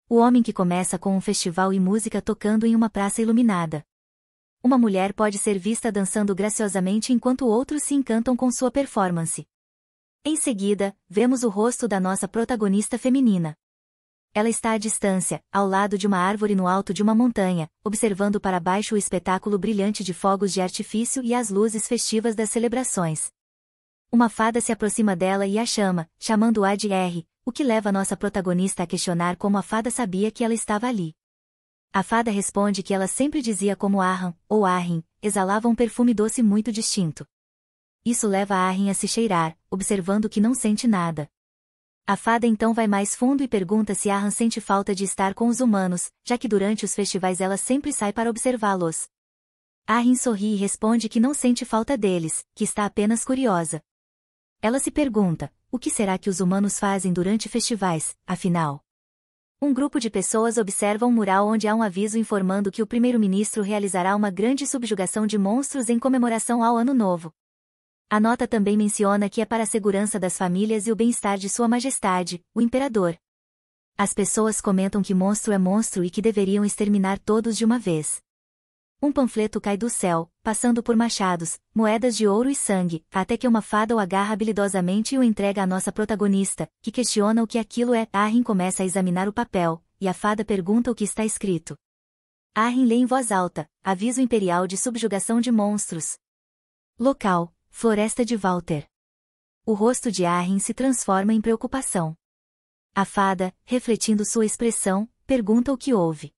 O homem que começa com um festival e música tocando em uma praça iluminada. Uma mulher pode ser vista dançando graciosamente enquanto outros se encantam com sua performance. Em seguida, vemos o rosto da nossa protagonista feminina. Ela está à distância, ao lado de uma árvore no alto de uma montanha, observando para baixo o espetáculo brilhante de fogos de artifício e as luzes festivas das celebrações. Uma fada se aproxima dela e a chama, chamando-a de R, o que leva nossa protagonista a questionar como a fada sabia que ela estava ali. A fada responde que ela sempre dizia como Arran, ou Arrin, exalava um perfume doce muito distinto. Isso leva a Arrin a se cheirar, observando que não sente nada. A fada então vai mais fundo e pergunta se Arran sente falta de estar com os humanos, já que durante os festivais ela sempre sai para observá-los. Arrin sorri e responde que não sente falta deles, que está apenas curiosa. Ela se pergunta, o que será que os humanos fazem durante festivais, afinal? Um grupo de pessoas observa um mural onde há um aviso informando que o primeiro-ministro realizará uma grande subjugação de monstros em comemoração ao Ano Novo. A nota também menciona que é para a segurança das famílias e o bem-estar de Sua Majestade, o Imperador. As pessoas comentam que monstro é monstro e que deveriam exterminar todos de uma vez. Um panfleto cai do céu, passando por machados, moedas de ouro e sangue, até que uma fada o agarra habilidosamente e o entrega à nossa protagonista, que questiona o que aquilo é. Arrin começa a examinar o papel, e a fada pergunta o que está escrito. Arrin lê em voz alta, aviso imperial de subjugação de monstros. Local, Floresta de Walter. O rosto de Arrin se transforma em preocupação. A fada, refletindo sua expressão, pergunta o que houve.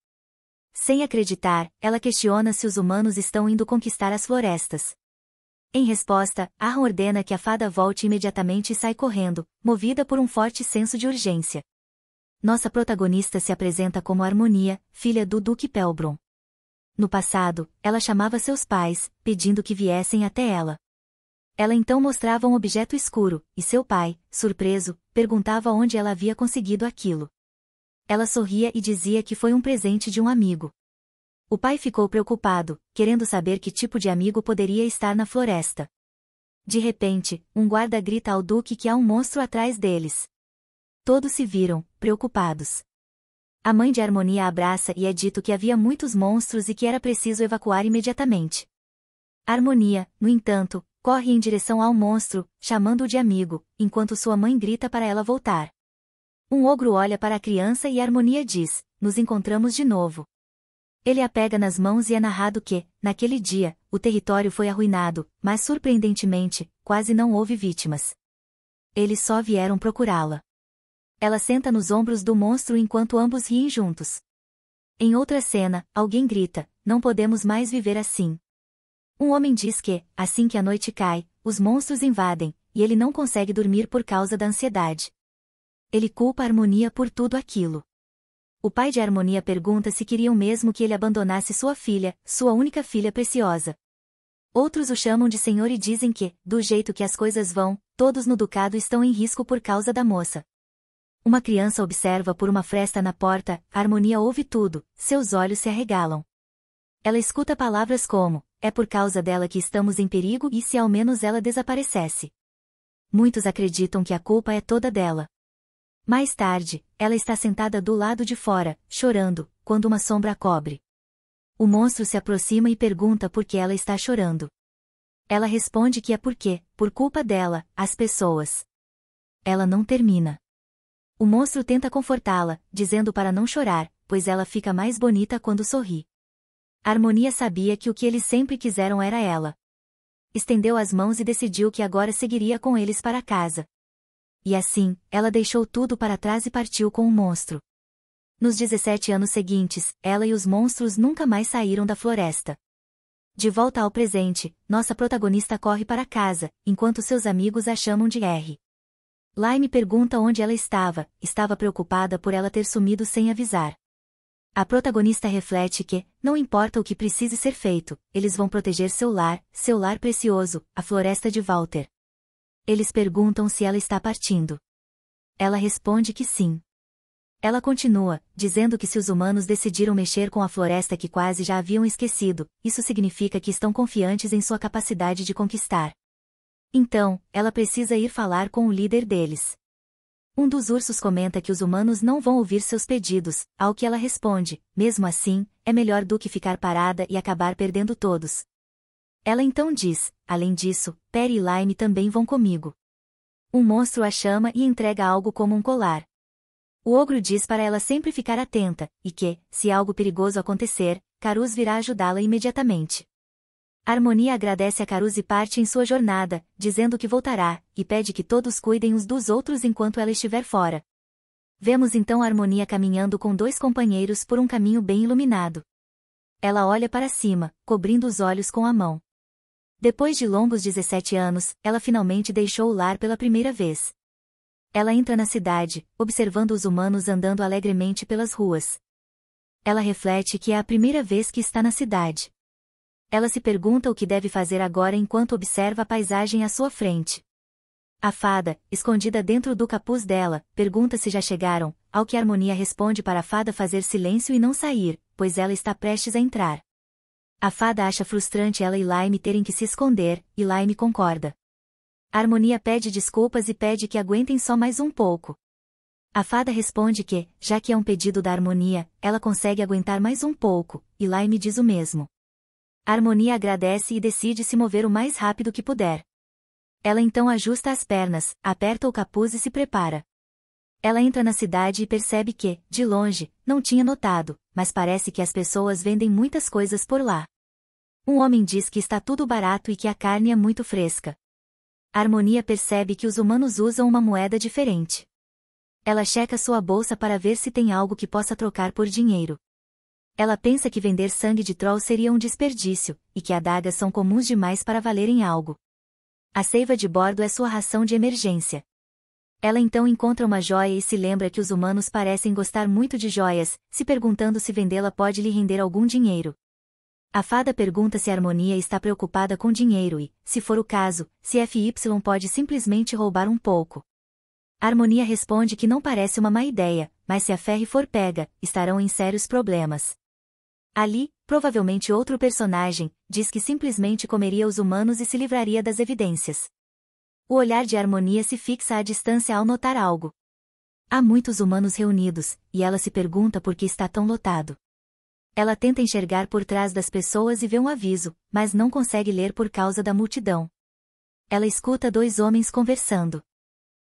Sem acreditar, ela questiona se os humanos estão indo conquistar as florestas. Em resposta, Arran ordena que a fada volte imediatamente e sai correndo, movida por um forte senso de urgência. Nossa protagonista se apresenta como Harmonia, filha do Duque Pelbron. No passado, ela chamava seus pais, pedindo que viessem até ela. Ela então mostrava um objeto escuro, e seu pai, surpreso, perguntava onde ela havia conseguido aquilo. Ela sorria e dizia que foi um presente de um amigo. O pai ficou preocupado, querendo saber que tipo de amigo poderia estar na floresta. De repente, um guarda grita ao duque que há um monstro atrás deles. Todos se viram, preocupados. A mãe de Harmonia a abraça e é dito que havia muitos monstros e que era preciso evacuar imediatamente. Harmonia, no entanto, corre em direção ao monstro, chamando-o de amigo, enquanto sua mãe grita para ela voltar. Um ogro olha para a criança e Harmonia diz, nos encontramos de novo. Ele a pega nas mãos e é narrado que, naquele dia, o território foi arruinado, mas surpreendentemente, quase não houve vítimas. Eles só vieram procurá-la. Ela senta nos ombros do monstro enquanto ambos riem juntos. Em outra cena, alguém grita, não podemos mais viver assim. Um homem diz que, assim que a noite cai, os monstros invadem, e ele não consegue dormir por causa da ansiedade. Ele culpa a Harmonia por tudo aquilo. O pai de Harmonia pergunta se queriam mesmo que ele abandonasse sua filha, sua única filha preciosa. Outros o chamam de senhor e dizem que, do jeito que as coisas vão, todos no ducado estão em risco por causa da moça. Uma criança observa por uma fresta na porta, a Harmonia ouve tudo, seus olhos se arregalam. Ela escuta palavras como, é por causa dela que estamos em perigo e se ao menos ela desaparecesse. Muitos acreditam que a culpa é toda dela. Mais tarde, ela está sentada do lado de fora, chorando, quando uma sombra a cobre. O monstro se aproxima e pergunta por que ela está chorando. Ela responde que é porque, por culpa dela, as pessoas. Ela não termina. O monstro tenta confortá-la, dizendo para não chorar, pois ela fica mais bonita quando sorri. A Harmonia sabia que o que eles sempre quiseram era ela. Estendeu as mãos e decidiu que agora seguiria com eles para casa. E assim, ela deixou tudo para trás e partiu com o monstro. Nos 17 anos seguintes, ela e os monstros nunca mais saíram da floresta. De volta ao presente, nossa protagonista corre para casa, enquanto seus amigos a chamam de R. Lime pergunta onde ela estava preocupada por ela ter sumido sem avisar. A protagonista reflete que, não importa o que precise ser feito, eles vão proteger seu lar precioso, a floresta de Walter. Eles perguntam se ela está partindo. Ela responde que sim. Ela continua, dizendo que se os humanos decidiram mexer com a floresta que quase já haviam esquecido, isso significa que estão confiantes em sua capacidade de conquistar. Então, ela precisa ir falar com o líder deles. Um dos ursos comenta que os humanos não vão ouvir seus pedidos, ao que ela responde: mesmo assim, é melhor do que ficar parada e acabar perdendo todos. Ela então diz: além disso, Perry e Lime também vão comigo. Um monstro a chama e entrega algo como um colar. O ogro diz para ela sempre ficar atenta, e que, se algo perigoso acontecer, Carus virá ajudá-la imediatamente. Harmonia agradece a Carus e parte em sua jornada, dizendo que voltará, e pede que todos cuidem uns dos outros enquanto ela estiver fora. Vemos então Harmonia caminhando com dois companheiros por um caminho bem iluminado. Ela olha para cima, cobrindo os olhos com a mão. Depois de longos 17 anos, ela finalmente deixou o lar pela primeira vez. Ela entra na cidade, observando os humanos andando alegremente pelas ruas. Ela reflete que é a primeira vez que está na cidade. Ela se pergunta o que deve fazer agora enquanto observa a paisagem à sua frente. A fada, escondida dentro do capuz dela, pergunta se já chegaram, ao que Harmonia responde para a fada fazer silêncio e não sair, pois ela está prestes a entrar. A fada acha frustrante ela e Lime terem que se esconder, e Lime concorda. Harmonia pede desculpas e pede que aguentem só mais um pouco. A fada responde que, já que é um pedido da Harmonia, ela consegue aguentar mais um pouco, e Lime diz o mesmo. Harmonia agradece e decide se mover o mais rápido que puder. Ela então ajusta as pernas, aperta o capuz e se prepara. Ela entra na cidade e percebe que, de longe, não tinha notado, mas parece que as pessoas vendem muitas coisas por lá. Um homem diz que está tudo barato e que a carne é muito fresca. Harmonia percebe que os humanos usam uma moeda diferente. Ela checa sua bolsa para ver se tem algo que possa trocar por dinheiro. Ela pensa que vender sangue de troll seria um desperdício, e que adagas são comuns demais para valerem algo. A seiva de bordo é sua ração de emergência. Ela então encontra uma joia e se lembra que os humanos parecem gostar muito de joias, se perguntando se vendê-la pode lhe render algum dinheiro. A fada pergunta se a Harmonia está preocupada com dinheiro e, se for o caso, se FY pode simplesmente roubar um pouco. A Harmonia responde que não parece uma má ideia, mas se a Ferry for pega, estarão em sérios problemas. Ali, provavelmente outro personagem, diz que simplesmente comeria os humanos e se livraria das evidências. O olhar de Harmonia se fixa à distância ao notar algo. Há muitos humanos reunidos, e ela se pergunta por que está tão lotado. Ela tenta enxergar por trás das pessoas e vê um aviso, mas não consegue ler por causa da multidão. Ela escuta dois homens conversando.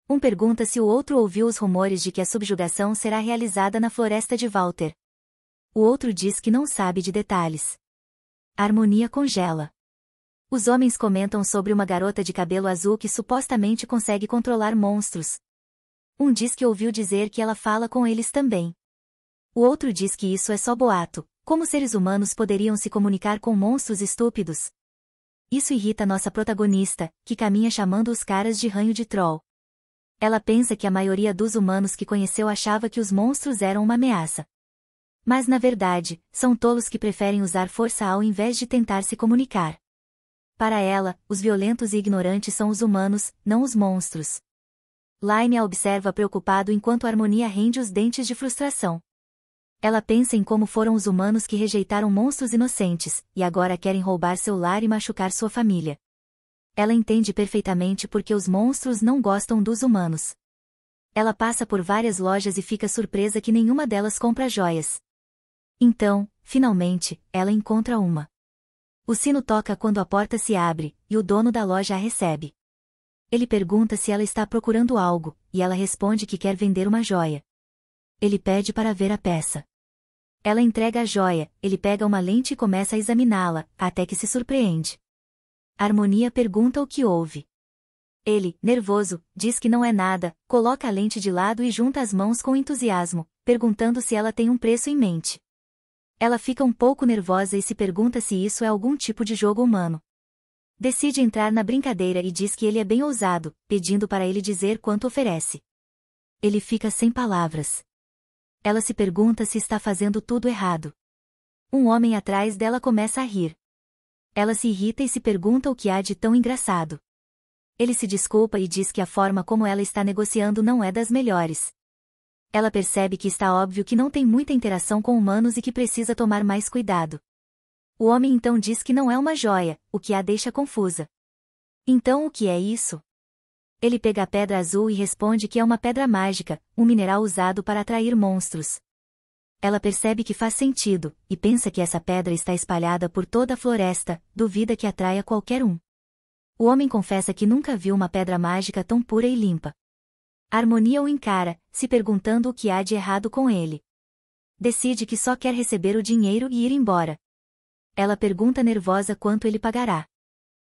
Um pergunta se o outro ouviu os rumores de que a subjugação será realizada na floresta de Walter. O outro diz que não sabe de detalhes. A Harmonia congela. Os homens comentam sobre uma garota de cabelo azul que supostamente consegue controlar monstros. Um diz que ouviu dizer que ela fala com eles também. O outro diz que isso é só boato, como seres humanos poderiam se comunicar com monstros estúpidos. Isso irrita nossa protagonista, que caminha chamando os caras de ranho de troll. Ela pensa que a maioria dos humanos que conheceu achava que os monstros eram uma ameaça. Mas na verdade, são tolos que preferem usar força ao invés de tentar se comunicar. Para ela, os violentos e ignorantes são os humanos, não os monstros. Lime a observa preocupado enquanto a Harmonia rende os dentes de frustração. Ela pensa em como foram os humanos que rejeitaram monstros inocentes, e agora querem roubar seu lar e machucar sua família. Ela entende perfeitamente porque os monstros não gostam dos humanos. Ela passa por várias lojas e fica surpresa que nenhuma delas compra joias. Então, finalmente, ela encontra uma. O sino toca quando a porta se abre, e o dono da loja a recebe. Ele pergunta se ela está procurando algo, e ela responde que quer vender uma joia. Ele pede para ver a peça. Ela entrega a joia, ele pega uma lente e começa a examiná-la, até que se surpreende. A Harmonia pergunta o que houve. Ele, nervoso, diz que não é nada, coloca a lente de lado e junta as mãos com entusiasmo, perguntando se ela tem um preço em mente. Ela fica um pouco nervosa e se pergunta se isso é algum tipo de jogo humano. Decide entrar na brincadeira e diz que ele é bem ousado, pedindo para ele dizer quanto oferece. Ele fica sem palavras. Ela se pergunta se está fazendo tudo errado. Um homem atrás dela começa a rir. Ela se irrita e se pergunta o que há de tão engraçado. Ele se desculpa e diz que a forma como ela está negociando não é das melhores. Ela percebe que está óbvio que não tem muita interação com humanos e que precisa tomar mais cuidado. O homem então diz que não é uma joia, o que a deixa confusa. Então o que é isso? Ele pega a pedra azul e responde que é uma pedra mágica, um mineral usado para atrair monstros. Ela percebe que faz sentido, e pensa que essa pedra está espalhada por toda a floresta, duvida que atraia qualquer um. O homem confessa que nunca viu uma pedra mágica tão pura e limpa. Harmonia o encara, se perguntando o que há de errado com ele. Decide que só quer receber o dinheiro e ir embora. Ela pergunta nervosa quanto ele pagará.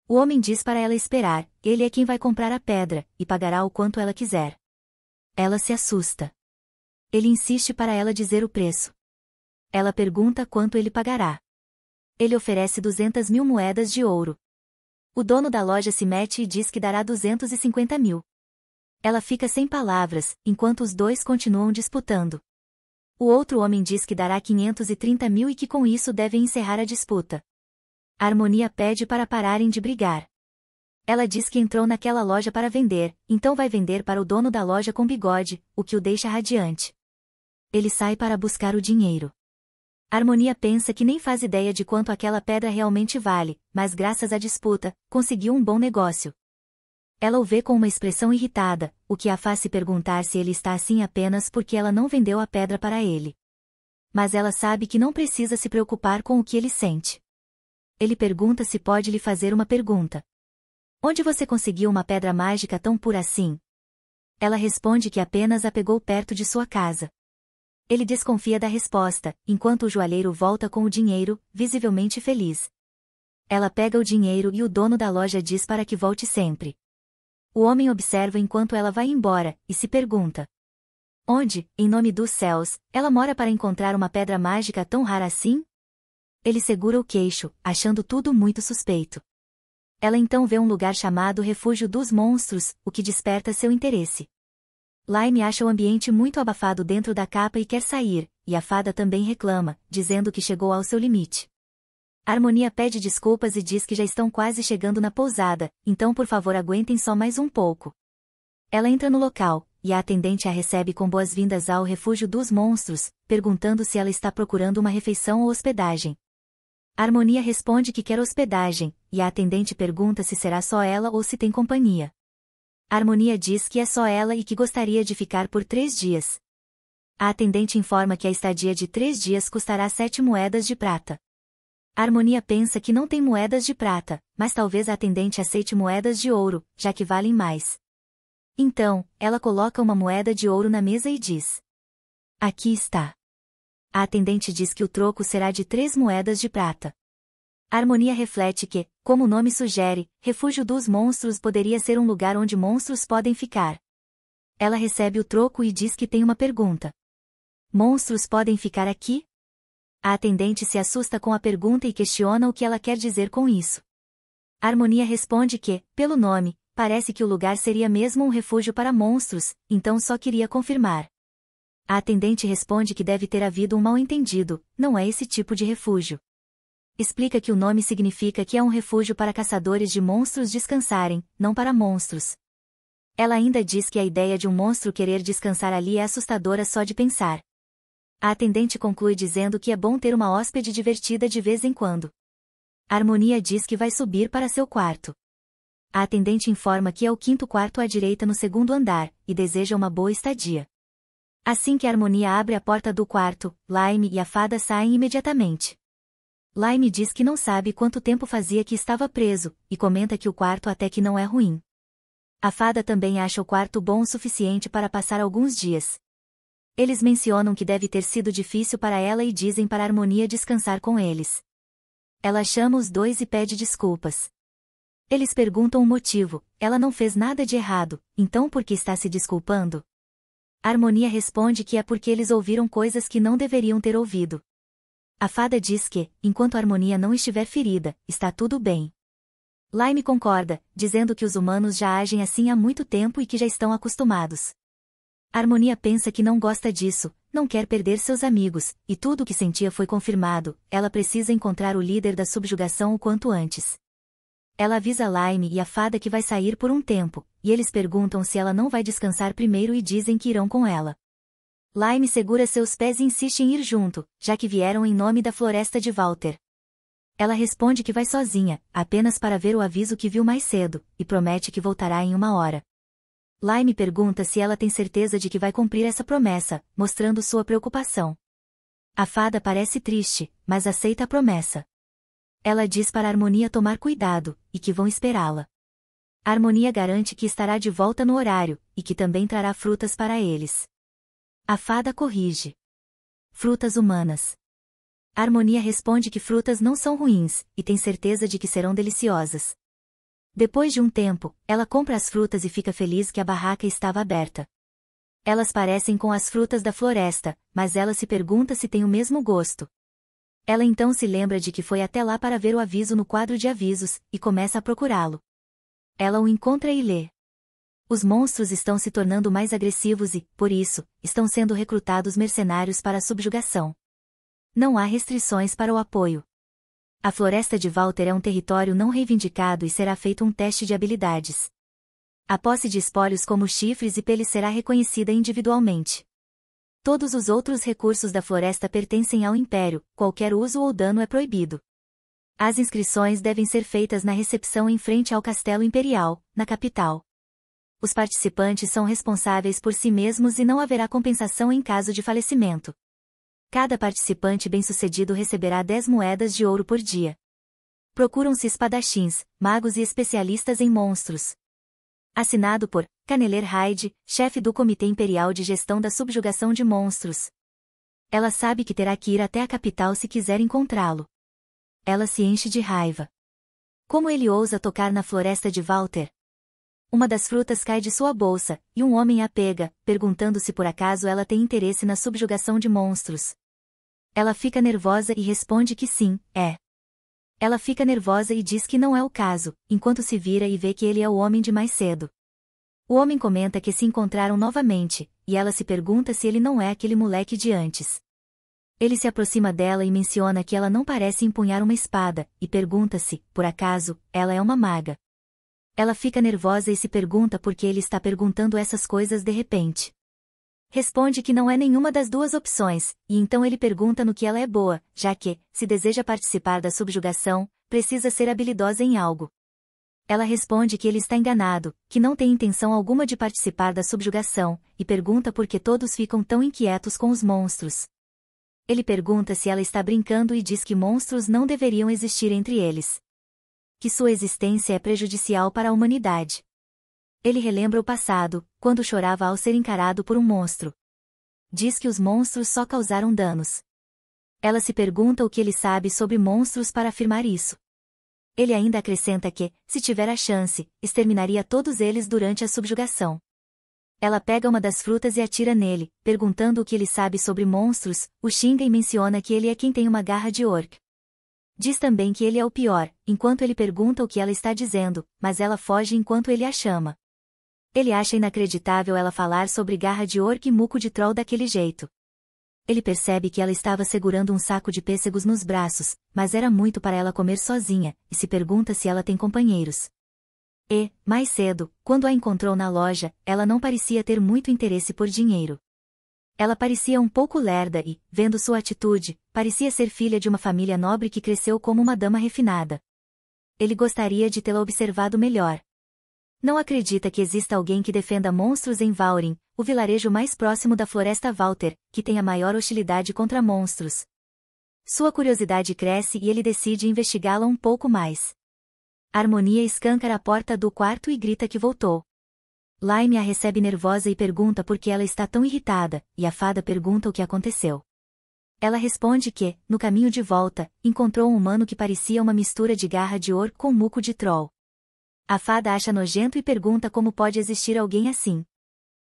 O homem diz para ela esperar, ele é quem vai comprar a pedra, e pagará o quanto ela quiser. Ela se assusta. Ele insiste para ela dizer o preço. Ela pergunta quanto ele pagará. Ele oferece 200.000 moedas de ouro. O dono da loja se mete e diz que dará 250.000. Ela fica sem palavras, enquanto os dois continuam disputando. O outro homem diz que dará 530.000 e que com isso devem encerrar a disputa. A Harmonia pede para pararem de brigar. Ela diz que entrou naquela loja para vender, então vai vender para o dono da loja com bigode, o que o deixa radiante. Ele sai para buscar o dinheiro. A Harmonia pensa que nem faz ideia de quanto aquela pedra realmente vale, mas graças à disputa, conseguiu um bom negócio. Ela o vê com uma expressão irritada, o que a faz se perguntar se ele está assim apenas porque ela não vendeu a pedra para ele. Mas ela sabe que não precisa se preocupar com o que ele sente. Ele pergunta se pode lhe fazer uma pergunta. Onde você conseguiu uma pedra mágica tão pura assim? Ela responde que apenas a pegou perto de sua casa. Ele desconfia da resposta, enquanto o joalheiro volta com o dinheiro, visivelmente feliz. Ela pega o dinheiro e o dono da loja diz para que volte sempre. O homem observa enquanto ela vai embora, e se pergunta: onde, em nome dos céus, ela mora para encontrar uma pedra mágica tão rara assim? Ele segura o queixo, achando tudo muito suspeito. Ela então vê um lugar chamado Refúgio dos Monstros, o que desperta seu interesse. Lime acha o ambiente muito abafado dentro da capa e quer sair, e a fada também reclama, dizendo que chegou ao seu limite. A Harmonia pede desculpas e diz que já estão quase chegando na pousada, então por favor aguentem só mais um pouco. Ela entra no local, e a atendente a recebe com boas-vindas ao Refúgio dos Monstros, perguntando se ela está procurando uma refeição ou hospedagem. A Harmonia responde que quer hospedagem, e a atendente pergunta se será só ela ou se tem companhia. A Harmonia diz que é só ela e que gostaria de ficar por 3 dias. A atendente informa que a estadia de 3 dias custará 7 moedas de prata. A Harmonia pensa que não tem moedas de prata, mas talvez a atendente aceite moedas de ouro, já que valem mais. Então, ela coloca uma moeda de ouro na mesa e diz: aqui está. A atendente diz que o troco será de 3 moedas de prata. A Harmonia reflete que, como o nome sugere, Refúgio dos Monstros poderia ser um lugar onde monstros podem ficar. Ela recebe o troco e diz que tem uma pergunta. Monstros podem ficar aqui? A atendente se assusta com a pergunta e questiona o que ela quer dizer com isso. A Harmonia responde que, pelo nome, parece que o lugar seria mesmo um refúgio para monstros, então só queria confirmar. A atendente responde que deve ter havido um mal-entendido, não é esse tipo de refúgio. Explica que o nome significa que é um refúgio para caçadores de monstros descansarem, não para monstros. Ela ainda diz que a ideia de um monstro querer descansar ali é assustadora só de pensar. A atendente conclui dizendo que é bom ter uma hóspede divertida de vez em quando. A Harmonia diz que vai subir para seu quarto. A atendente informa que é o 5º quarto à direita no 2º andar, e deseja uma boa estadia. Assim que a Harmonia abre a porta do quarto, Lime e a fada saem imediatamente. Lime diz que não sabe quanto tempo fazia que estava preso, e comenta que o quarto até que não é ruim. A fada também acha o quarto bom o suficiente para passar alguns dias. Eles mencionam que deve ter sido difícil para ela e dizem para a Harmonia descansar com eles. Ela chama os dois e pede desculpas. Eles perguntam o motivo, ela não fez nada de errado, então por que está se desculpando? A Harmonia responde que é porque eles ouviram coisas que não deveriam ter ouvido. A fada diz que, enquanto a Harmonia não estiver ferida, está tudo bem. Lime concorda, dizendo que os humanos já agem assim há muito tempo e que já estão acostumados. A Harmonia pensa que não gosta disso, não quer perder seus amigos, e tudo o que sentia foi confirmado, ela precisa encontrar o líder da subjugação o quanto antes. Ela avisa Lime e a fada que vai sair por um tempo, e eles perguntam se ela não vai descansar primeiro e dizem que irão com ela. Lime segura seus pés e insiste em ir junto, já que vieram em nome da floresta de Walter. Ela responde que vai sozinha, apenas para ver o aviso que viu mais cedo, e promete que voltará em 1 hora. Lime pergunta se ela tem certeza de que vai cumprir essa promessa, mostrando sua preocupação. A fada parece triste, mas aceita a promessa. Ela diz para a Harmonia tomar cuidado, e que vão esperá-la. A Harmonia garante que estará de volta no horário, e que também trará frutas para eles. A fada corrige. Frutas humanas. A Harmonia responde que frutas não são ruins, e tem certeza de que serão deliciosas. Depois de um tempo, ela compra as frutas e fica feliz que a barraca estava aberta. Elas parecem com as frutas da floresta, mas ela se pergunta se tem o mesmo gosto. Ela então se lembra de que foi até lá para ver o aviso no quadro de avisos, e começa a procurá-lo. Ela o encontra e lê. Os monstros estão se tornando mais agressivos e, por isso, estão sendo recrutados mercenários para a subjugação. Não há restrições para o apoio. A floresta de Walter é um território não reivindicado e será feito um teste de habilidades. A posse de espólios como chifres e peles será reconhecida individualmente. Todos os outros recursos da floresta pertencem ao Império, qualquer uso ou dano é proibido. As inscrições devem ser feitas na recepção em frente ao Castelo Imperial, na capital. Os participantes são responsáveis por si mesmos e não haverá compensação em caso de falecimento. Cada participante bem-sucedido receberá 10 moedas de ouro por dia. Procuram-se espadachins, magos e especialistas em monstros. Assinado por Caneler Hyde, chefe do Comitê Imperial de Gestão da Subjugação de Monstros. Ela sabe que terá que ir até a capital se quiser encontrá-lo. Ela se enche de raiva. Como ele ousa tocar na floresta de Walter? Uma das frutas cai de sua bolsa, e um homem a pega, perguntando se por acaso ela tem interesse na subjugação de monstros. Ela fica nervosa e responde que sim, é. Ela fica nervosa e diz que não é o caso, enquanto se vira e vê que ele é o homem de mais cedo. O homem comenta que se encontraram novamente, e ela se pergunta se ele não é aquele moleque de antes. Ele se aproxima dela e menciona que ela não parece empunhar uma espada, e pergunta se, por acaso, ela é uma maga. Ela fica nervosa e se pergunta por que ele está perguntando essas coisas de repente. Responde que não é nenhuma das duas opções, e então ele pergunta no que ela é boa, já que, se deseja participar da subjugação, precisa ser habilidosa em algo. Ela responde que ele está enganado, que não tem intenção alguma de participar da subjugação, e pergunta por que todos ficam tão inquietos com os monstros. Ele pergunta se ela está brincando e diz que monstros não deveriam existir entre eles. Que sua existência é prejudicial para a humanidade. Ele relembra o passado, quando chorava ao ser encarado por um monstro. Diz que os monstros só causaram danos. Ela se pergunta o que ele sabe sobre monstros para afirmar isso. Ele ainda acrescenta que, se tiver a chance, exterminaria todos eles durante a subjugação. Ela pega uma das frutas e atira nele, perguntando o que ele sabe sobre monstros, o xinga e menciona que ele é quem tem uma garra de orc. Diz também que ele é o pior, enquanto ele pergunta o que ela está dizendo, mas ela foge enquanto ele a chama. Ele acha inacreditável ela falar sobre garra de orc e muco de troll daquele jeito. Ele percebe que ela estava segurando um saco de pêssegos nos braços, mas era muito para ela comer sozinha, e se pergunta se ela tem companheiros. E, mais cedo, quando a encontrou na loja, ela não parecia ter muito interesse por dinheiro. Ela parecia um pouco lerda e, vendo sua atitude, parecia ser filha de uma família nobre que cresceu como uma dama refinada. Ele gostaria de tê-la observado melhor. Não acredita que exista alguém que defenda monstros em Vaurin, o vilarejo mais próximo da Floresta Walter, que tem a maior hostilidade contra monstros. Sua curiosidade cresce e ele decide investigá-la um pouco mais. Harmonia escancara a porta do quarto e grita que voltou. Lime a recebe nervosa e pergunta por que ela está tão irritada, e a fada pergunta o que aconteceu. Ela responde que, no caminho de volta, encontrou um humano que parecia uma mistura de garra de orc com muco de troll. A fada acha nojento e pergunta como pode existir alguém assim.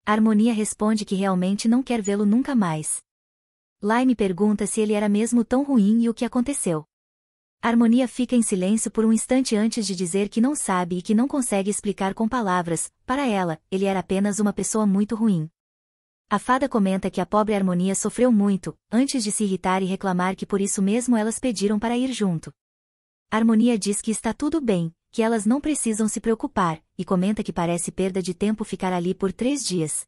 A Harmonia responde que realmente não quer vê-lo nunca mais. Lime pergunta se ele era mesmo tão ruim e o que aconteceu. A Harmonia fica em silêncio por um instante antes de dizer que não sabe e que não consegue explicar com palavras. Para ela, ele era apenas uma pessoa muito ruim. A fada comenta que a pobre Harmonia sofreu muito, antes de se irritar e reclamar que por isso mesmo elas pediram para ir junto. A Harmonia diz que está tudo bem, que elas não precisam se preocupar, e comenta que parece perda de tempo ficar ali por 3 dias.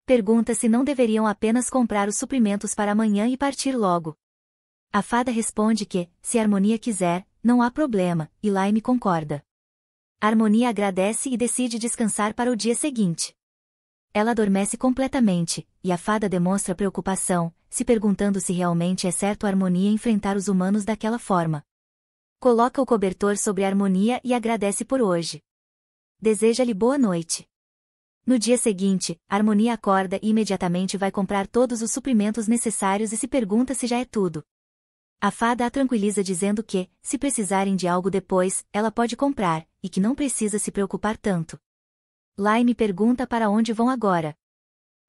Pergunta se não deveriam apenas comprar os suprimentos para amanhã e partir logo. A fada responde que, se a Harmonia quiser, não há problema, e Lime concorda. Harmonia agradece e decide descansar para o dia seguinte. Ela adormece completamente, e a fada demonstra preocupação, se perguntando se realmente é certo a Harmonia enfrentar os humanos daquela forma. Coloca o cobertor sobre a Harmonia e agradece por hoje. Deseja-lhe boa noite. No dia seguinte, a Harmonia acorda e imediatamente vai comprar todos os suprimentos necessários e se pergunta se já é tudo. A fada a tranquiliza dizendo que, se precisarem de algo depois, ela pode comprar, e que não precisa se preocupar tanto. Lime pergunta para onde vão agora.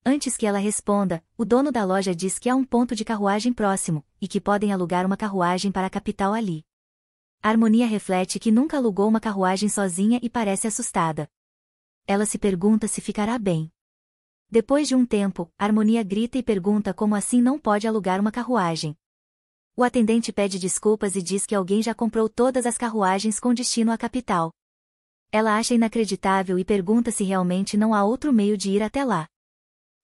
Antes que ela responda, o dono da loja diz que há um ponto de carruagem próximo, e que podem alugar uma carruagem para a capital ali. A Harmonia reflete que nunca alugou uma carruagem sozinha e parece assustada. Ela se pergunta se ficará bem. Depois de um tempo, a Harmonia grita e pergunta como assim não pode alugar uma carruagem. O atendente pede desculpas e diz que alguém já comprou todas as carruagens com destino à capital. Ela acha inacreditável e pergunta se realmente não há outro meio de ir até lá.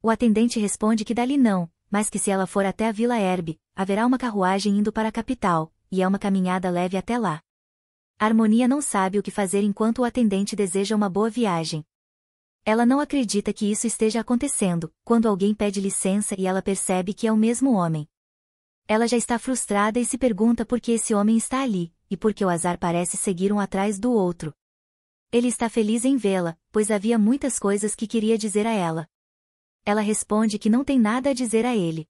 O atendente responde que dali não, mas que se ela for até a Vila Herbe, haverá uma carruagem indo para a capital, e é uma caminhada leve até lá. A Harmonia não sabe o que fazer enquanto o atendente deseja uma boa viagem. Ela não acredita que isso esteja acontecendo, quando alguém pede licença e ela percebe que é o mesmo homem. Ela já está frustrada e se pergunta por que esse homem está ali, e por que o azar parece seguir um atrás do outro. Ele está feliz em vê-la, pois havia muitas coisas que queria dizer a ela. Ela responde que não tem nada a dizer a ele.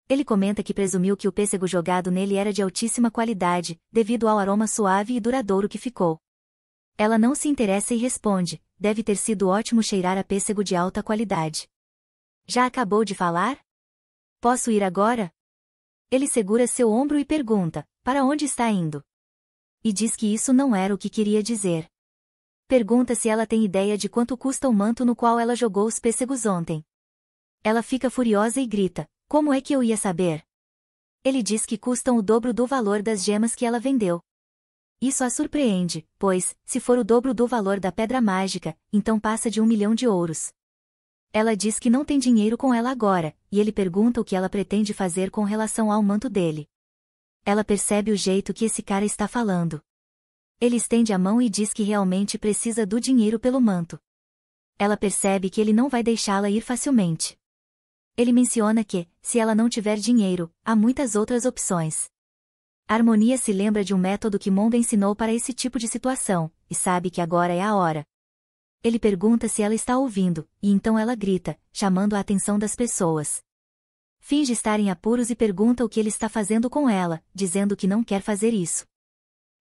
Ele comenta que presumiu que o pêssego jogado nele era de altíssima qualidade, devido ao aroma suave e duradouro que ficou. Ela não se interessa e responde, deve ter sido ótimo cheirar a pêssego de alta qualidade. Já acabou de falar? Posso ir agora? Ele segura seu ombro e pergunta, para onde está indo? E diz que isso não era o que queria dizer. Pergunta se ela tem ideia de quanto custa o manto no qual ela jogou os pêssegos ontem. Ela fica furiosa e grita, como é que eu ia saber? Ele diz que custam o dobro do valor das gemas que ela vendeu. Isso a surpreende, pois, se for o dobro do valor da pedra mágica, então passa de 1 milhão de ouros. Ela diz que não tem dinheiro com ela agora, e ele pergunta o que ela pretende fazer com relação ao manto dele. Ela percebe o jeito que esse cara está falando. Ele estende a mão e diz que realmente precisa do dinheiro pelo manto. Ela percebe que ele não vai deixá-la ir facilmente. Ele menciona que, se ela não tiver dinheiro, há muitas outras opções. A Harmonia se lembra de um método que Monda ensinou para esse tipo de situação, e sabe que agora é a hora. Ele pergunta se ela está ouvindo, e então ela grita, chamando a atenção das pessoas. Finge estar em apuros e pergunta o que ele está fazendo com ela, dizendo que não quer fazer isso.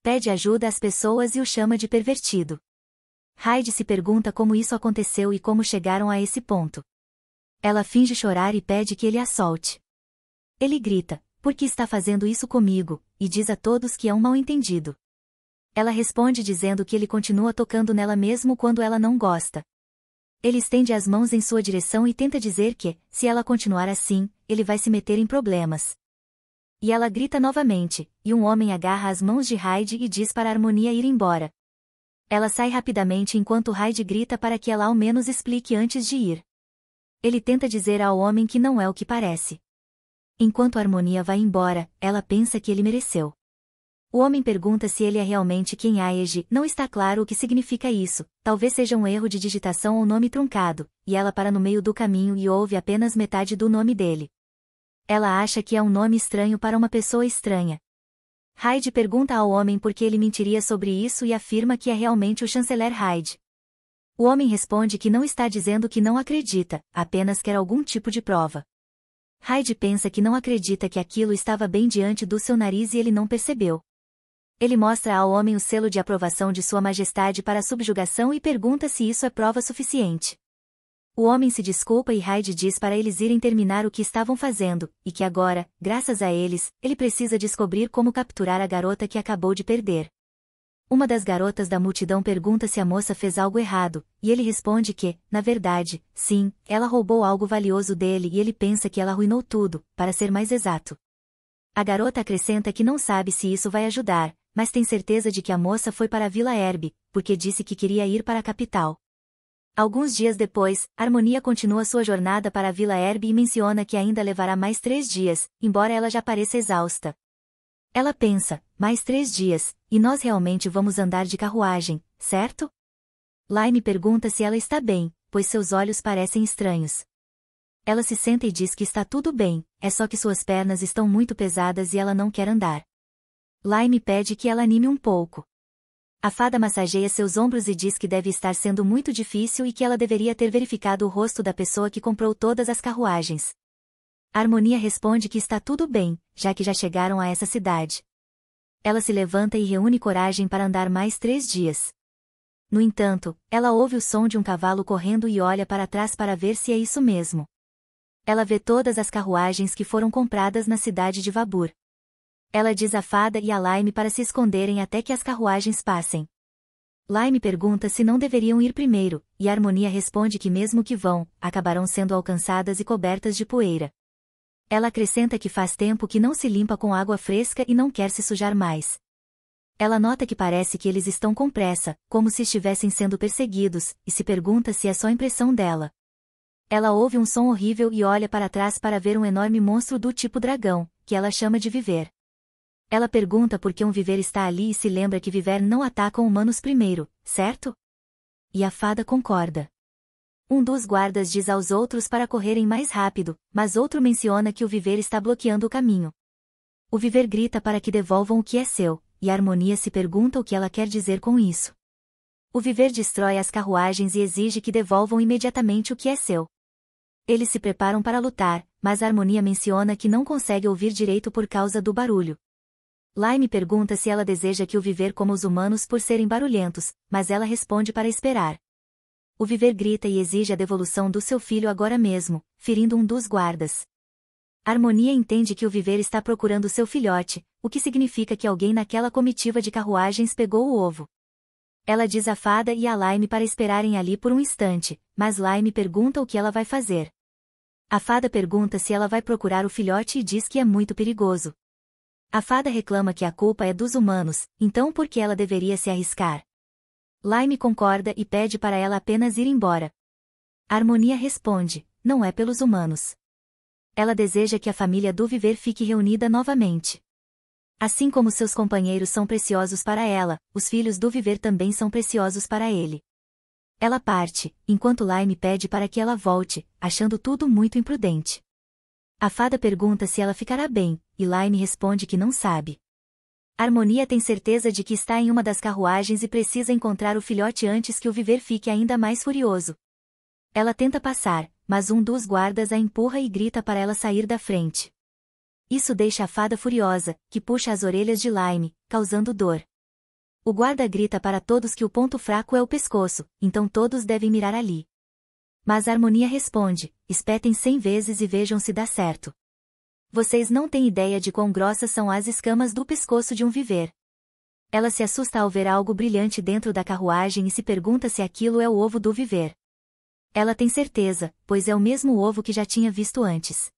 Pede ajuda às pessoas e o chama de pervertido. Hyde se pergunta como isso aconteceu e como chegaram a esse ponto. Ela finge chorar e pede que ele a solte. Ele grita, por que está fazendo isso comigo, e diz a todos que é um mal-entendido. Ela responde dizendo que ele continua tocando nela mesmo quando ela não gosta. Ele estende as mãos em sua direção e tenta dizer que, se ela continuar assim, ele vai se meter em problemas. E ela grita novamente, e um homem agarra as mãos de Hyde e diz para a Harmonia ir embora. Ela sai rapidamente enquanto Hyde grita para que ela ao menos explique antes de ir. Ele tenta dizer ao homem que não é o que parece. Enquanto a Harmonia vai embora, ela pensa que ele mereceu. O homem pergunta se ele é realmente quem Aege, não está claro o que significa isso, talvez seja um erro de digitação ou nome truncado, e ela para no meio do caminho e ouve apenas metade do nome dele. Ela acha que é um nome estranho para uma pessoa estranha. Hyde pergunta ao homem por que ele mentiria sobre isso e afirma que é realmente o chanceler Hyde. O homem responde que não está dizendo que não acredita, apenas quer algum tipo de prova. Hyde pensa que não acredita que aquilo estava bem diante do seu nariz e ele não percebeu. Ele mostra ao homem o selo de aprovação de Sua Majestade para a subjugação e pergunta se isso é prova suficiente. O homem se desculpa e Hyde diz para eles irem terminar o que estavam fazendo, e que agora, graças a eles, ele precisa descobrir como capturar a garota que acabou de perder. Uma das garotas da multidão pergunta se a moça fez algo errado, e ele responde que, na verdade, sim, ela roubou algo valioso dele e ele pensa que ela arruinou tudo, para ser mais exato. A garota acrescenta que não sabe se isso vai ajudar, mas tem certeza de que a moça foi para a Vila Herbe, porque disse que queria ir para a capital. Alguns dias depois, Harmonia continua sua jornada para a Vila Herbe e menciona que ainda levará mais 3 dias, embora ela já pareça exausta. Ela pensa, mais 3 dias, e nós realmente vamos andar de carruagem, certo? Lime pergunta se ela está bem, pois seus olhos parecem estranhos. Ela se senta e diz que está tudo bem, é só que suas pernas estão muito pesadas e ela não quer andar. Lime pede que ela anime um pouco. A fada massageia seus ombros e diz que deve estar sendo muito difícil e que ela deveria ter verificado o rosto da pessoa que comprou todas as carruagens. Harmonia responde que está tudo bem, já que já chegaram a essa cidade. Ela se levanta e reúne coragem para andar mais 3 dias. No entanto, ela ouve o som de um cavalo correndo e olha para trás para ver se é isso mesmo. Ela vê todas as carruagens que foram compradas na cidade de Vabur. Ela diz à fada e a Lime para se esconderem até que as carruagens passem. Lime pergunta se não deveriam ir primeiro, e Harmonia responde que mesmo que vão, acabarão sendo alcançadas e cobertas de poeira. Ela acrescenta que faz tempo que não se limpa com água fresca e não quer se sujar mais. Ela nota que parece que eles estão com pressa, como se estivessem sendo perseguidos, e se pergunta se é só impressão dela. Ela ouve um som horrível e olha para trás para ver um enorme monstro do tipo dragão, que ela chama de Viver. Ela pergunta por que um Viver está ali e se lembra que Viver não atacam humanos primeiro, certo? E a fada concorda. Um dos guardas diz aos outros para correrem mais rápido, mas outro menciona que o Viver está bloqueando o caminho. O Viver grita para que devolvam o que é seu, e a Harmonia se pergunta o que ela quer dizer com isso. O Viver destrói as carruagens e exige que devolvam imediatamente o que é seu. Eles se preparam para lutar, mas a Harmonia menciona que não consegue ouvir direito por causa do barulho. Lime pergunta se ela deseja que o Viver coma os humanos por serem barulhentos, mas ela responde para esperar. O Viver grita e exige a devolução do seu filho agora mesmo, ferindo um dos guardas. Harmonia entende que o Viver está procurando seu filhote, o que significa que alguém naquela comitiva de carruagens pegou o ovo. Ela diz à fada e a Lime para esperarem ali por um instante, mas Lime pergunta o que ela vai fazer. A fada pergunta se ela vai procurar o filhote e diz que é muito perigoso. A fada reclama que a culpa é dos humanos, então por que ela deveria se arriscar? Lime concorda e pede para ela apenas ir embora. Harmonia responde, não é pelos humanos. Ela deseja que a família do Viver fique reunida novamente. Assim como seus companheiros são preciosos para ela, os filhos do Viver também são preciosos para ele. Ela parte, enquanto Lime pede para que ela volte, achando tudo muito imprudente. A fada pergunta se ela ficará bem, e Lime responde que não sabe. Harmonia tem certeza de que está em uma das carruagens e precisa encontrar o filhote antes que o Viver fique ainda mais furioso. Ela tenta passar, mas um dos guardas a empurra e grita para ela sair da frente. Isso deixa a fada furiosa, que puxa as orelhas de Lime, causando dor. O guarda grita para todos que o ponto fraco é o pescoço, então todos devem mirar ali. Mas a Harmonia responde, espetem 100 vezes e vejam se dá certo. Vocês não têm ideia de quão grossas são as escamas do pescoço de um Viver. Ela se assusta ao ver algo brilhante dentro da carruagem e se pergunta se aquilo é o ovo do Viver. Ela tem certeza, pois é o mesmo ovo que já tinha visto antes.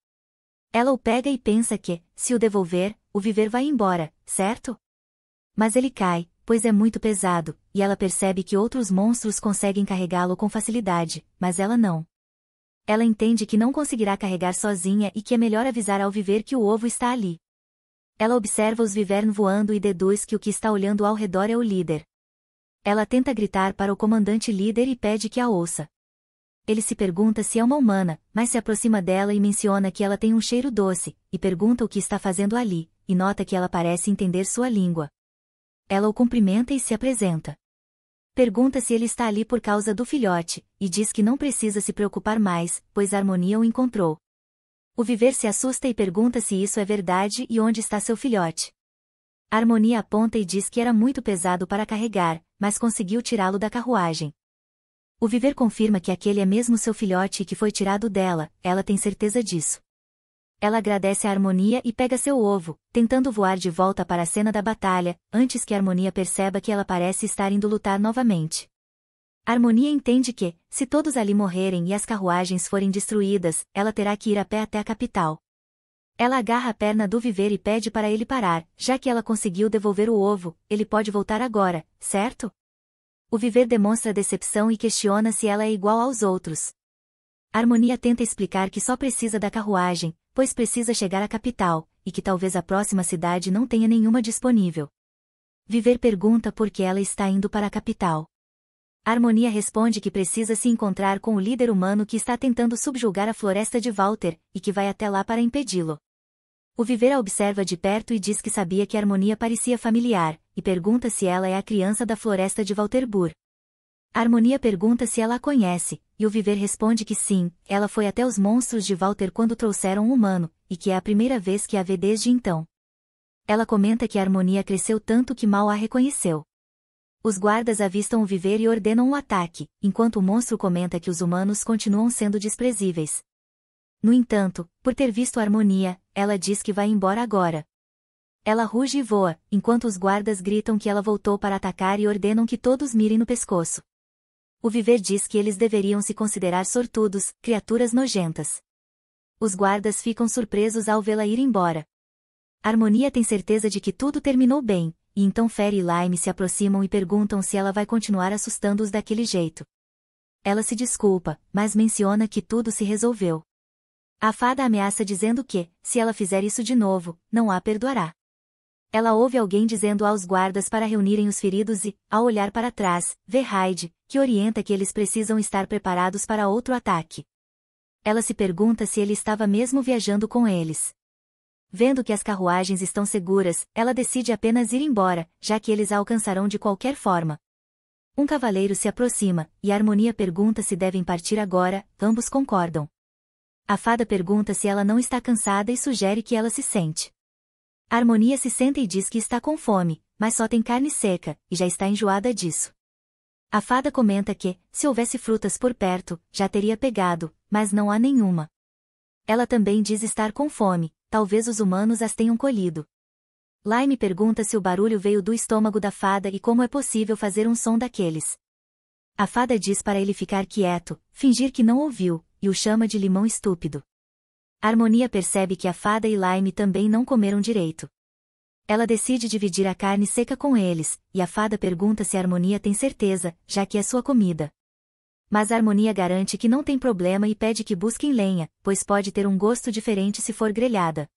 Ela o pega e pensa que, se o devolver, o Viver vai embora, certo? Mas ele cai, pois é muito pesado, e ela percebe que outros monstros conseguem carregá-lo com facilidade, mas ela não. Ela entende que não conseguirá carregar sozinha e que é melhor avisar ao Viver que o ovo está ali. Ela observa os Vivern voando e deduz que o que está olhando ao redor é o líder. Ela tenta gritar para o comandante líder e pede que a ouça. Ele se pergunta se é uma humana, mas se aproxima dela e menciona que ela tem um cheiro doce, e pergunta o que está fazendo ali, e nota que ela parece entender sua língua. Ela o cumprimenta e se apresenta. Pergunta se ele está ali por causa do filhote, e diz que não precisa se preocupar mais, pois a Harmonia o encontrou. O Viver se assusta e pergunta se isso é verdade e onde está seu filhote. A Harmonia aponta e diz que era muito pesado para carregar, mas conseguiu tirá-lo da carruagem. O Viver confirma que aquele é mesmo seu filhote e que foi tirado dela, ela tem certeza disso. Ela agradece a Harmonia e pega seu ovo, tentando voar de volta para a cena da batalha, antes que a Harmonia perceba que ela parece estar indo lutar novamente. A Harmonia entende que, se todos ali morrerem e as carruagens forem destruídas, ela terá que ir a pé até a capital. Ela agarra a perna do Viver e pede para ele parar, já que ela conseguiu devolver o ovo, ele pode voltar agora, certo? O Viver demonstra decepção e questiona se ela é igual aos outros. A Harmonia tenta explicar que só precisa da carruagem, pois precisa chegar à capital, e que talvez a próxima cidade não tenha nenhuma disponível. Viver pergunta por que ela está indo para a capital. Harmonia responde que precisa se encontrar com o líder humano que está tentando subjugar a floresta de Walter, e que vai até lá para impedi-lo. O Viver a observa de perto e diz que sabia que Harmonia parecia familiar, e pergunta se ela é a criança da floresta de Walterbur. Harmonia pergunta se ela a conhece, e o Viver responde que sim, ela foi até os monstros de Walter quando trouxeram um humano, e que é a primeira vez que a vê desde então. Ela comenta que a Harmonia cresceu tanto que mal a reconheceu. Os guardas avistam o Viver e ordenam um ataque, enquanto o monstro comenta que os humanos continuam sendo desprezíveis. No entanto, por ter visto a Harmonia, ela diz que vai embora agora. Ela ruge e voa, enquanto os guardas gritam que ela voltou para atacar e ordenam que todos mirem no pescoço. O Viver diz que eles deveriam se considerar sortudos, criaturas nojentas. Os guardas ficam surpresos ao vê-la ir embora. Harmonia tem certeza de que tudo terminou bem, e então Fairy e Lime se aproximam e perguntam se ela vai continuar assustando-os daquele jeito. Ela se desculpa, mas menciona que tudo se resolveu. A fada ameaça dizendo que, se ela fizer isso de novo, não a perdoará. Ela ouve alguém dizendo aos guardas para reunirem os feridos e, ao olhar para trás, vê Hyde, que orienta que eles precisam estar preparados para outro ataque. Ela se pergunta se ele estava mesmo viajando com eles. Vendo que as carruagens estão seguras, ela decide apenas ir embora, já que eles a alcançarão de qualquer forma. Um cavaleiro se aproxima, e a Harmonia pergunta se devem partir agora, ambos concordam. A fada pergunta se ela não está cansada e sugere que ela se sente. A Harmonia se senta e diz que está com fome, mas só tem carne seca, e já está enjoada disso. A fada comenta que, se houvesse frutas por perto, já teria pegado, mas não há nenhuma. Ela também diz estar com fome, talvez os humanos as tenham colhido. Lime pergunta se o barulho veio do estômago da fada e como é possível fazer um som daqueles. A fada diz para ele ficar quieto, fingir que não ouviu, e o chama de limão estúpido. A Harmonia percebe que a fada e Lime também não comeram direito. Ela decide dividir a carne seca com eles, e a fada pergunta se a Harmonia tem certeza, já que é sua comida. Mas a Harmonia garante que não tem problema e pede que busquem lenha, pois pode ter um gosto diferente se for grelhada.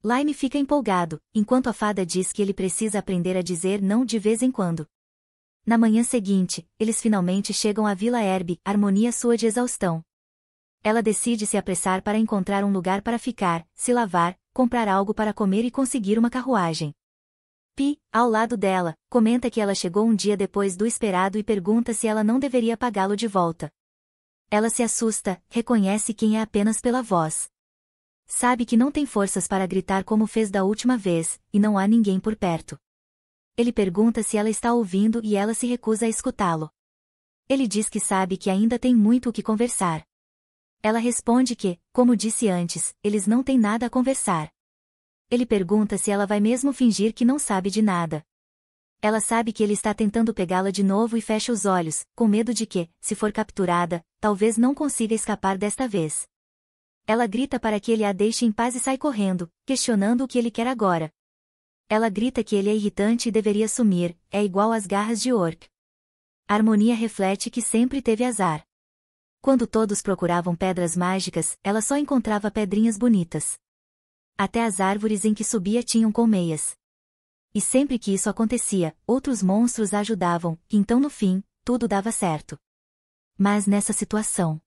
Lime fica empolgado, enquanto a fada diz que ele precisa aprender a dizer não de vez em quando. Na manhã seguinte, eles finalmente chegam à Vila Herb, Harmonia sua de exaustão. Ela decide se apressar para encontrar um lugar para ficar, se lavar, comprar algo para comer e conseguir uma carruagem. Pi, ao lado dela, comenta que ela chegou um dia depois do esperado e pergunta se ela não deveria pagá-lo de volta. Ela se assusta, reconhece quem é apenas pela voz. Sabe que não tem forças para gritar como fez da última vez, e não há ninguém por perto. Ele pergunta se ela está ouvindo e ela se recusa a escutá-lo. Ele diz que sabe que ainda tem muito o que conversar. Ela responde que, como disse antes, eles não têm nada a conversar. Ele pergunta se ela vai mesmo fingir que não sabe de nada. Ela sabe que ele está tentando pegá-la de novo e fecha os olhos, com medo de que, se for capturada, talvez não consiga escapar desta vez. Ela grita para que ele a deixe em paz e sai correndo, questionando o que ele quer agora. Ela grita que ele é irritante e deveria sumir, é igual às garras de Orc. A Harmonia reflete que sempre teve azar. Quando todos procuravam pedras mágicas, ela só encontrava pedrinhas bonitas. Até as árvores em que subia tinham colmeias. E sempre que isso acontecia, outros monstros a ajudavam, então no fim, tudo dava certo. Mas nessa situação...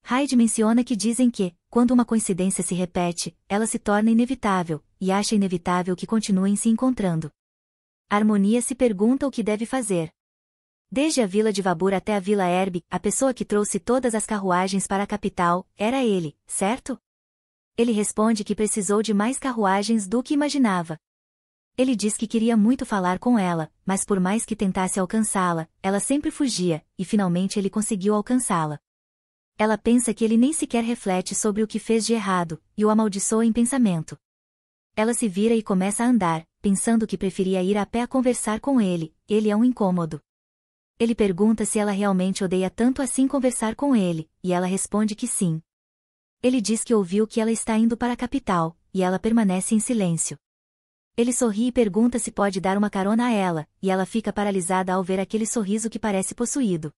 Hyde menciona que dizem que, quando uma coincidência se repete, ela se torna inevitável, e acha inevitável que continuem se encontrando. A Harmonia se pergunta o que deve fazer. Desde a vila de Vabur até a Vila Herb, a pessoa que trouxe todas as carruagens para a capital, era ele, certo? Ele responde que precisou de mais carruagens do que imaginava. Ele diz que queria muito falar com ela, mas por mais que tentasse alcançá-la, ela sempre fugia, e finalmente ele conseguiu alcançá-la. Ela pensa que ele nem sequer reflete sobre o que fez de errado, e o amaldiçoa em pensamento. Ela se vira e começa a andar, pensando que preferia ir a pé a conversar com ele é um incômodo. Ele pergunta se ela realmente odeia tanto assim conversar com ele, e ela responde que sim. Ele diz que ouviu que ela está indo para a capital, e ela permanece em silêncio. Ele sorri e pergunta se pode dar uma carona a ela, e ela fica paralisada ao ver aquele sorriso que parece possuído.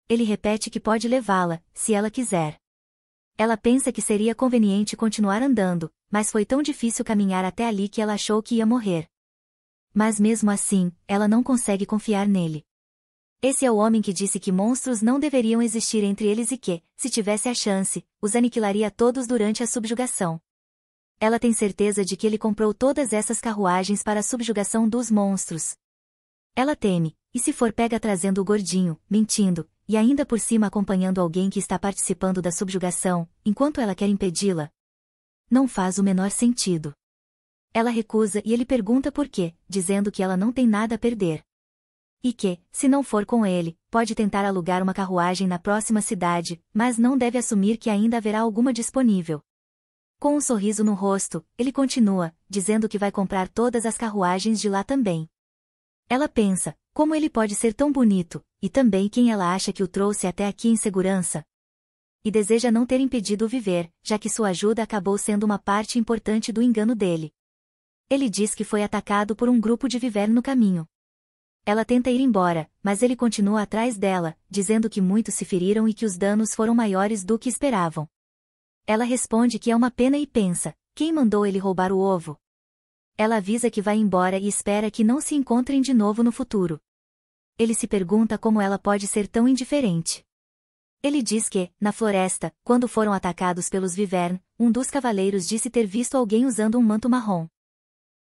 Ele repete que pode levá-la, se ela quiser. Ela pensa que seria conveniente continuar andando, mas foi tão difícil caminhar até ali que ela achou que ia morrer. Mas mesmo assim, ela não consegue confiar nele. Esse é o homem que disse que monstros não deveriam existir entre eles e que, se tivesse a chance, os aniquilaria todos durante a subjugação. Ela tem certeza de que ele comprou todas essas carruagens para a subjugação dos monstros. Ela teme, e se for pega trazendo o gordinho, mentindo, e ainda por cima acompanhando alguém que está participando da subjugação, enquanto ela quer impedi-la? Não faz o menor sentido. Ela recusa e ele pergunta por quê, dizendo que ela não tem nada a perder. E que, se não for com ele, pode tentar alugar uma carruagem na próxima cidade, mas não deve assumir que ainda haverá alguma disponível. Com um sorriso no rosto, ele continua, dizendo que vai comprar todas as carruagens de lá também. Ela pensa, como ele pode ser tão bonito, e também quem ela acha que o trouxe até aqui em segurança. E deseja não ter impedido o viver, já que sua ajuda acabou sendo uma parte importante do engano dele. Ele diz que foi atacado por um grupo de viver no caminho. Ela tenta ir embora, mas ele continua atrás dela, dizendo que muitos se feriram e que os danos foram maiores do que esperavam. Ela responde que é uma pena e pensa, quem mandou ele roubar o ovo? Ela avisa que vai embora e espera que não se encontrem de novo no futuro. Ele se pergunta como ela pode ser tão indiferente. Ele diz que, na floresta, quando foram atacados pelos Vivern, um dos cavaleiros disse ter visto alguém usando um manto marrom.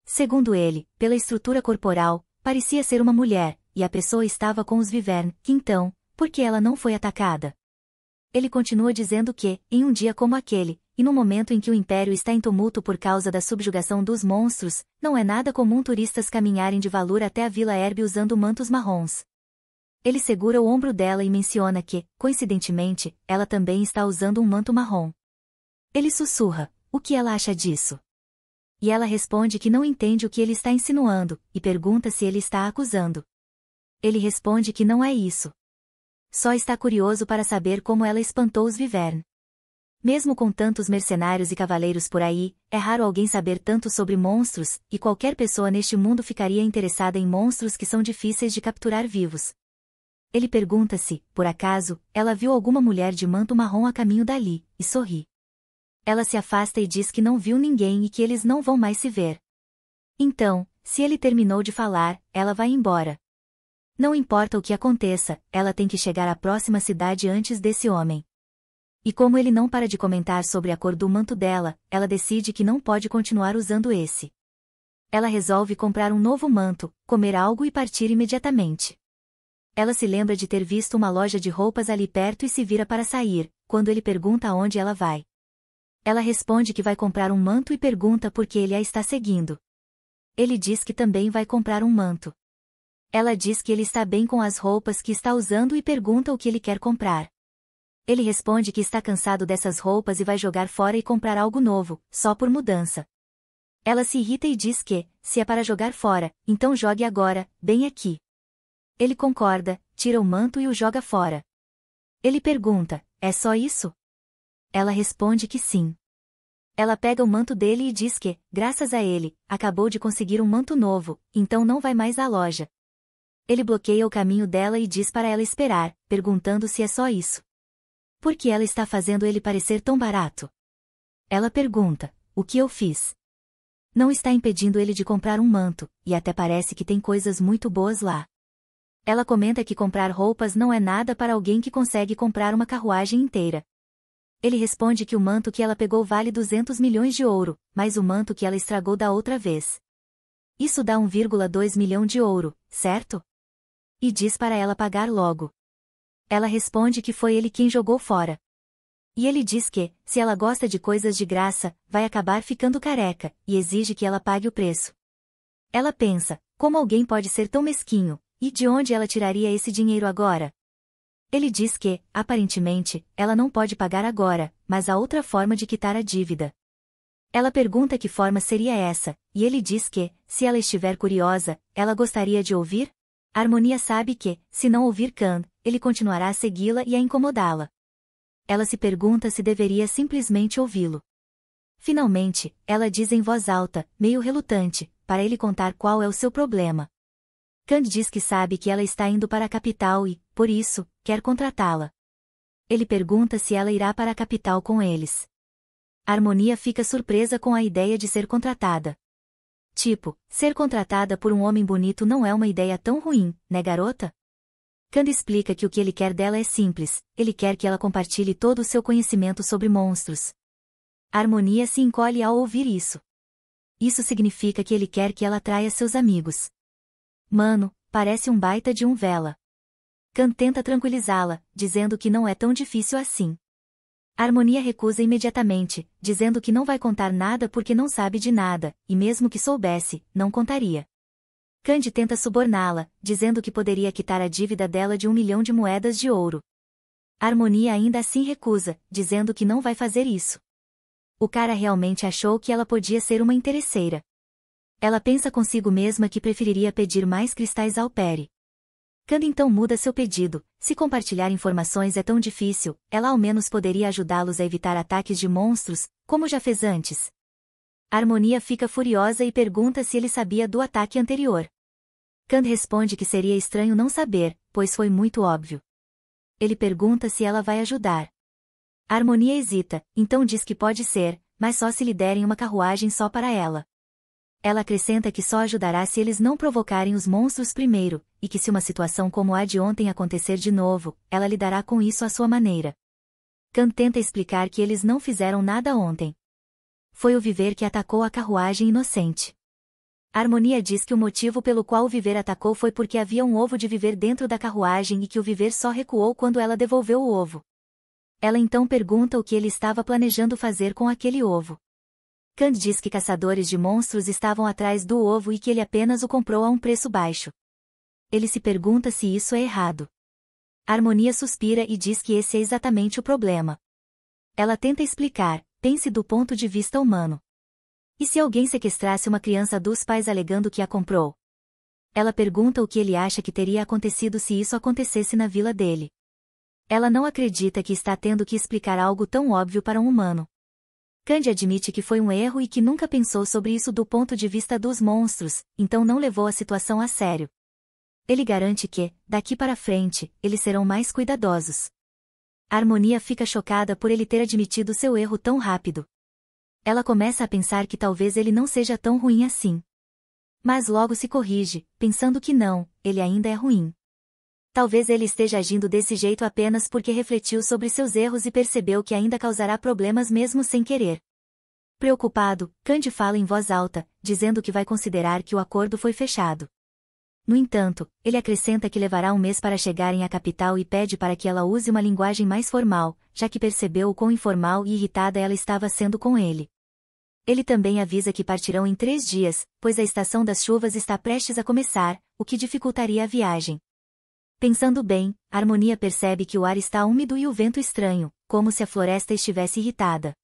Segundo ele, pela estrutura corporal, parecia ser uma mulher, e a pessoa estava com os Vivern, então, por que ela não foi atacada? Ele continua dizendo que, em um dia como aquele, e no momento em que o Império está em tumulto por causa da subjugação dos monstros, não é nada comum turistas caminharem de Valur até a Vila Erbe usando mantos marrons. Ele segura o ombro dela e menciona que, coincidentemente, ela também está usando um manto marrom. Ele sussurra, o que ela acha disso? E ela responde que não entende o que ele está insinuando, e pergunta se ele está a acusando. Ele responde que não é isso. Só está curioso para saber como ela espantou os Vivern. Mesmo com tantos mercenários e cavaleiros por aí, é raro alguém saber tanto sobre monstros, e qualquer pessoa neste mundo ficaria interessada em monstros que são difíceis de capturar vivos. Ele pergunta se, por acaso, ela viu alguma mulher de manto marrom a caminho dali, e sorri. Ela se afasta e diz que não viu ninguém e que eles não vão mais se ver. Então, se ele terminou de falar, ela vai embora. Não importa o que aconteça, ela tem que chegar à próxima cidade antes desse homem. E como ele não para de comentar sobre a cor do manto dela, ela decide que não pode continuar usando esse. Ela resolve comprar um novo manto, comer algo e partir imediatamente. Ela se lembra de ter visto uma loja de roupas ali perto e se vira para sair, quando ele pergunta aonde ela vai. Ela responde que vai comprar um manto e pergunta por que ele a está seguindo. Ele diz que também vai comprar um manto. Ela diz que ele está bem com as roupas que está usando e pergunta o que ele quer comprar. Ele responde que está cansado dessas roupas e vai jogar fora e comprar algo novo, só por mudança. Ela se irrita e diz que, se é para jogar fora, então jogue agora, bem aqui. Ele concorda, tira o manto e o joga fora. Ele pergunta, é só isso? Ela responde que sim. Ela pega o manto dele e diz que, graças a ele, acabou de conseguir um manto novo, então não vai mais à loja. Ele bloqueia o caminho dela e diz para ela esperar, perguntando se é só isso. Por que ela está fazendo ele parecer tão barato? Ela pergunta, o que eu fiz? Não está impedindo ele de comprar um manto, e até parece que tem coisas muito boas lá. Ela comenta que comprar roupas não é nada para alguém que consegue comprar uma carruagem inteira. Ele responde que o manto que ela pegou vale 200 milhões de ouro, mas o manto que ela estragou da outra vez. Isso dá 1,2 milhão de ouro, certo? E diz para ela pagar logo. Ela responde que foi ele quem jogou fora. E ele diz que, se ela gosta de coisas de graça, vai acabar ficando careca, e exige que ela pague o preço. Ela pensa, como alguém pode ser tão mesquinho, e de onde ela tiraria esse dinheiro agora? Ele diz que, aparentemente, ela não pode pagar agora, mas há outra forma de quitar a dívida. Ela pergunta que forma seria essa, e ele diz que, se ela estiver curiosa, ela gostaria de ouvir? A Harmonia sabe que, se não ouvir Khan, ele continuará a segui-la e a incomodá-la. Ela se pergunta se deveria simplesmente ouvi-lo. Finalmente, ela diz em voz alta, meio relutante, para ele contar qual é o seu problema. Khan diz que sabe que ela está indo para a capital e, por isso, quer contratá-la. Ele pergunta se ela irá para a capital com eles. Harmonia fica surpresa com a ideia de ser contratada. Tipo, ser contratada por um homem bonito não é uma ideia tão ruim, né, garota? Kand explica que o que ele quer dela é simples, ele quer que ela compartilhe todo o seu conhecimento sobre monstros. Harmonia se encolhe ao ouvir isso. Isso significa que ele quer que ela traia seus amigos. Mano, parece um baita de um vela. Kand tenta tranquilizá-la, dizendo que não é tão difícil assim. Harmonia recusa imediatamente, dizendo que não vai contar nada porque não sabe de nada, e mesmo que soubesse, não contaria. Kand tenta suborná-la, dizendo que poderia quitar a dívida dela de 1 milhão de moedas de ouro. Harmonia ainda assim recusa, dizendo que não vai fazer isso. O cara realmente achou que ela podia ser uma interesseira. Ela pensa consigo mesma que preferiria pedir mais cristais ao Perry. Kand então muda seu pedido, se compartilhar informações é tão difícil, ela ao menos poderia ajudá-los a evitar ataques de monstros, como já fez antes. Harmonia fica furiosa e pergunta se ele sabia do ataque anterior. Kand responde que seria estranho não saber, pois foi muito óbvio. Ele pergunta se ela vai ajudar. Harmonia hesita, então diz que pode ser, mas só se lhe derem uma carruagem só para ela. Ela acrescenta que só ajudará se eles não provocarem os monstros primeiro, e que se uma situação como a de ontem acontecer de novo, ela lidará com isso à sua maneira. Kand tenta explicar que eles não fizeram nada ontem. Foi o Viver que atacou a carruagem inocente. Harmonia diz que o motivo pelo qual o Viver atacou foi porque havia um ovo de Viver dentro da carruagem e que o Viver só recuou quando ela devolveu o ovo. Ela então pergunta o que ele estava planejando fazer com aquele ovo. Kand diz que caçadores de monstros estavam atrás do ovo e que ele apenas o comprou a um preço baixo. Ele se pergunta se isso é errado. Harmonia suspira e diz que esse é exatamente o problema. Ela tenta explicar, pense do ponto de vista humano. E se alguém sequestrasse uma criança dos pais alegando que a comprou? Ela pergunta o que ele acha que teria acontecido se isso acontecesse na vila dele. Ela não acredita que está tendo que explicar algo tão óbvio para um humano. Kand admite que foi um erro e que nunca pensou sobre isso do ponto de vista dos monstros, então não levou a situação a sério. Ele garante que, daqui para frente, eles serão mais cuidadosos. Harmonia fica chocada por ele ter admitido seu erro tão rápido. Ela começa a pensar que talvez ele não seja tão ruim assim. Mas logo se corrige, pensando que não, ele ainda é ruim. Talvez ele esteja agindo desse jeito apenas porque refletiu sobre seus erros e percebeu que ainda causará problemas mesmo sem querer. Preocupado, Kand fala em voz alta, dizendo que vai considerar que o acordo foi fechado. No entanto, ele acrescenta que levará um mês para chegarem à capital e pede para que ela use uma linguagem mais formal, já que percebeu o quão informal e irritada ela estava sendo com ele. Ele também avisa que partirão em 3 dias, pois a estação das chuvas está prestes a começar, o que dificultaria a viagem. Pensando bem, Harmonia percebe que o ar está úmido e o vento estranho, como se a floresta estivesse irritada.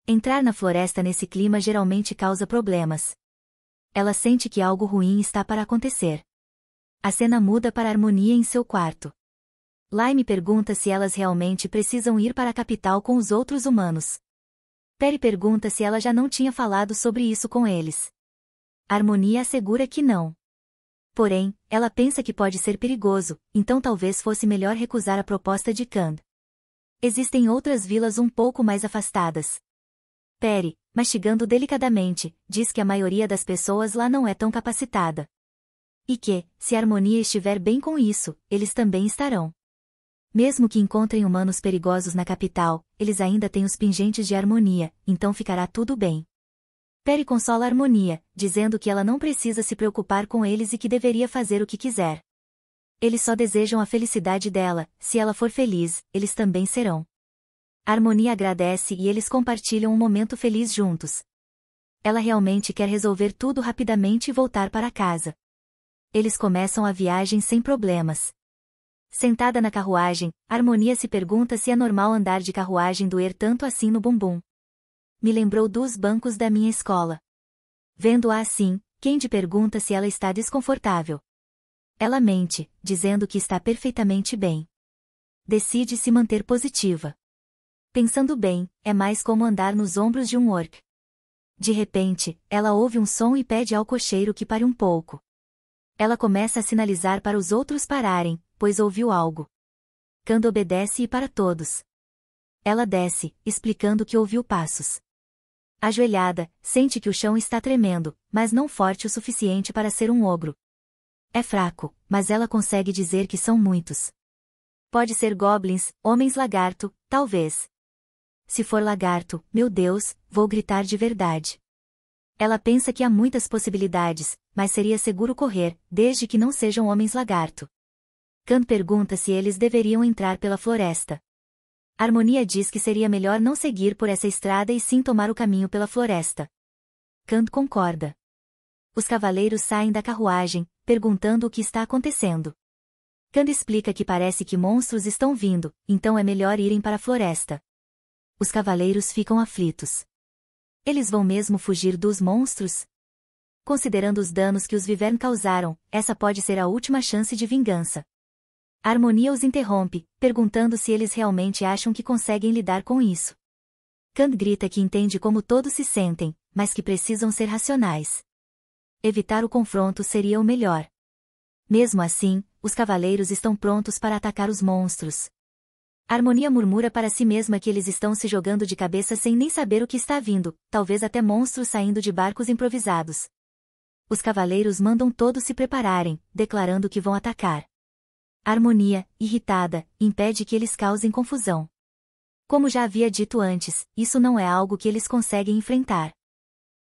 Entrar na floresta nesse clima geralmente causa problemas. Ela sente que algo ruim está para acontecer. A cena muda para Harmonia em seu quarto. Lime pergunta se elas realmente precisam ir para a capital com os outros humanos. Perry pergunta se ela já não tinha falado sobre isso com eles. Harmonia assegura que não. Porém, ela pensa que pode ser perigoso, então talvez fosse melhor recusar a proposta de Kand. Existem outras vilas um pouco mais afastadas. Perry, mastigando delicadamente, diz que a maioria das pessoas lá não é tão capacitada. E que, se a Harmonia estiver bem com isso, eles também estarão. Mesmo que encontrem humanos perigosos na capital, eles ainda têm os pingentes de Harmonia, então ficará tudo bem. Perry consola a Harmonia, dizendo que ela não precisa se preocupar com eles e que deveria fazer o que quiser. Eles só desejam a felicidade dela, se ela for feliz, eles também serão. A Harmonia agradece e eles compartilham um momento feliz juntos. Ela realmente quer resolver tudo rapidamente e voltar para casa. Eles começam a viagem sem problemas. Sentada na carruagem, a Harmonia se pergunta se é normal andar de carruagem doer tanto assim no bumbum. Me lembrou dos bancos da minha escola. Vendo-a assim, Candy pergunta se ela está desconfortável. Ela mente, dizendo que está perfeitamente bem. Decide se manter positiva. Pensando bem, é mais como andar nos ombros de um orc. De repente, ela ouve um som e pede ao cocheiro que pare um pouco. Ela começa a sinalizar para os outros pararem, pois ouviu algo. Kand obedece e para todos. Ela desce, explicando que ouviu passos. Ajoelhada, sente que o chão está tremendo, mas não forte o suficiente para ser um ogro. É fraco, mas ela consegue dizer que são muitos. Pode ser goblins, homens lagarto, talvez. Se for lagarto, meu Deus, vou gritar de verdade. Ela pensa que há muitas possibilidades, mas seria seguro correr, desde que não sejam homens lagarto. Kand pergunta se eles deveriam entrar pela floresta. Harmonia diz que seria melhor não seguir por essa estrada e sim tomar o caminho pela floresta. Kand concorda. Os cavaleiros saem da carruagem, perguntando o que está acontecendo. Kand explica que parece que monstros estão vindo, então é melhor irem para a floresta. Os cavaleiros ficam aflitos. Eles vão mesmo fugir dos monstros? Considerando os danos que os Wyvern causaram, essa pode ser a última chance de vingança. A Harmonia os interrompe, perguntando se eles realmente acham que conseguem lidar com isso. Kand grita que entende como todos se sentem, mas que precisam ser racionais. Evitar o confronto seria o melhor. Mesmo assim, os cavaleiros estão prontos para atacar os monstros. A Harmonia murmura para si mesma que eles estão se jogando de cabeça sem nem saber o que está vindo, talvez até monstros saindo de barcos improvisados. Os cavaleiros mandam todos se prepararem, declarando que vão atacar. A Harmonia, irritada, impede que eles causem confusão. Como já havia dito antes, isso não é algo que eles conseguem enfrentar.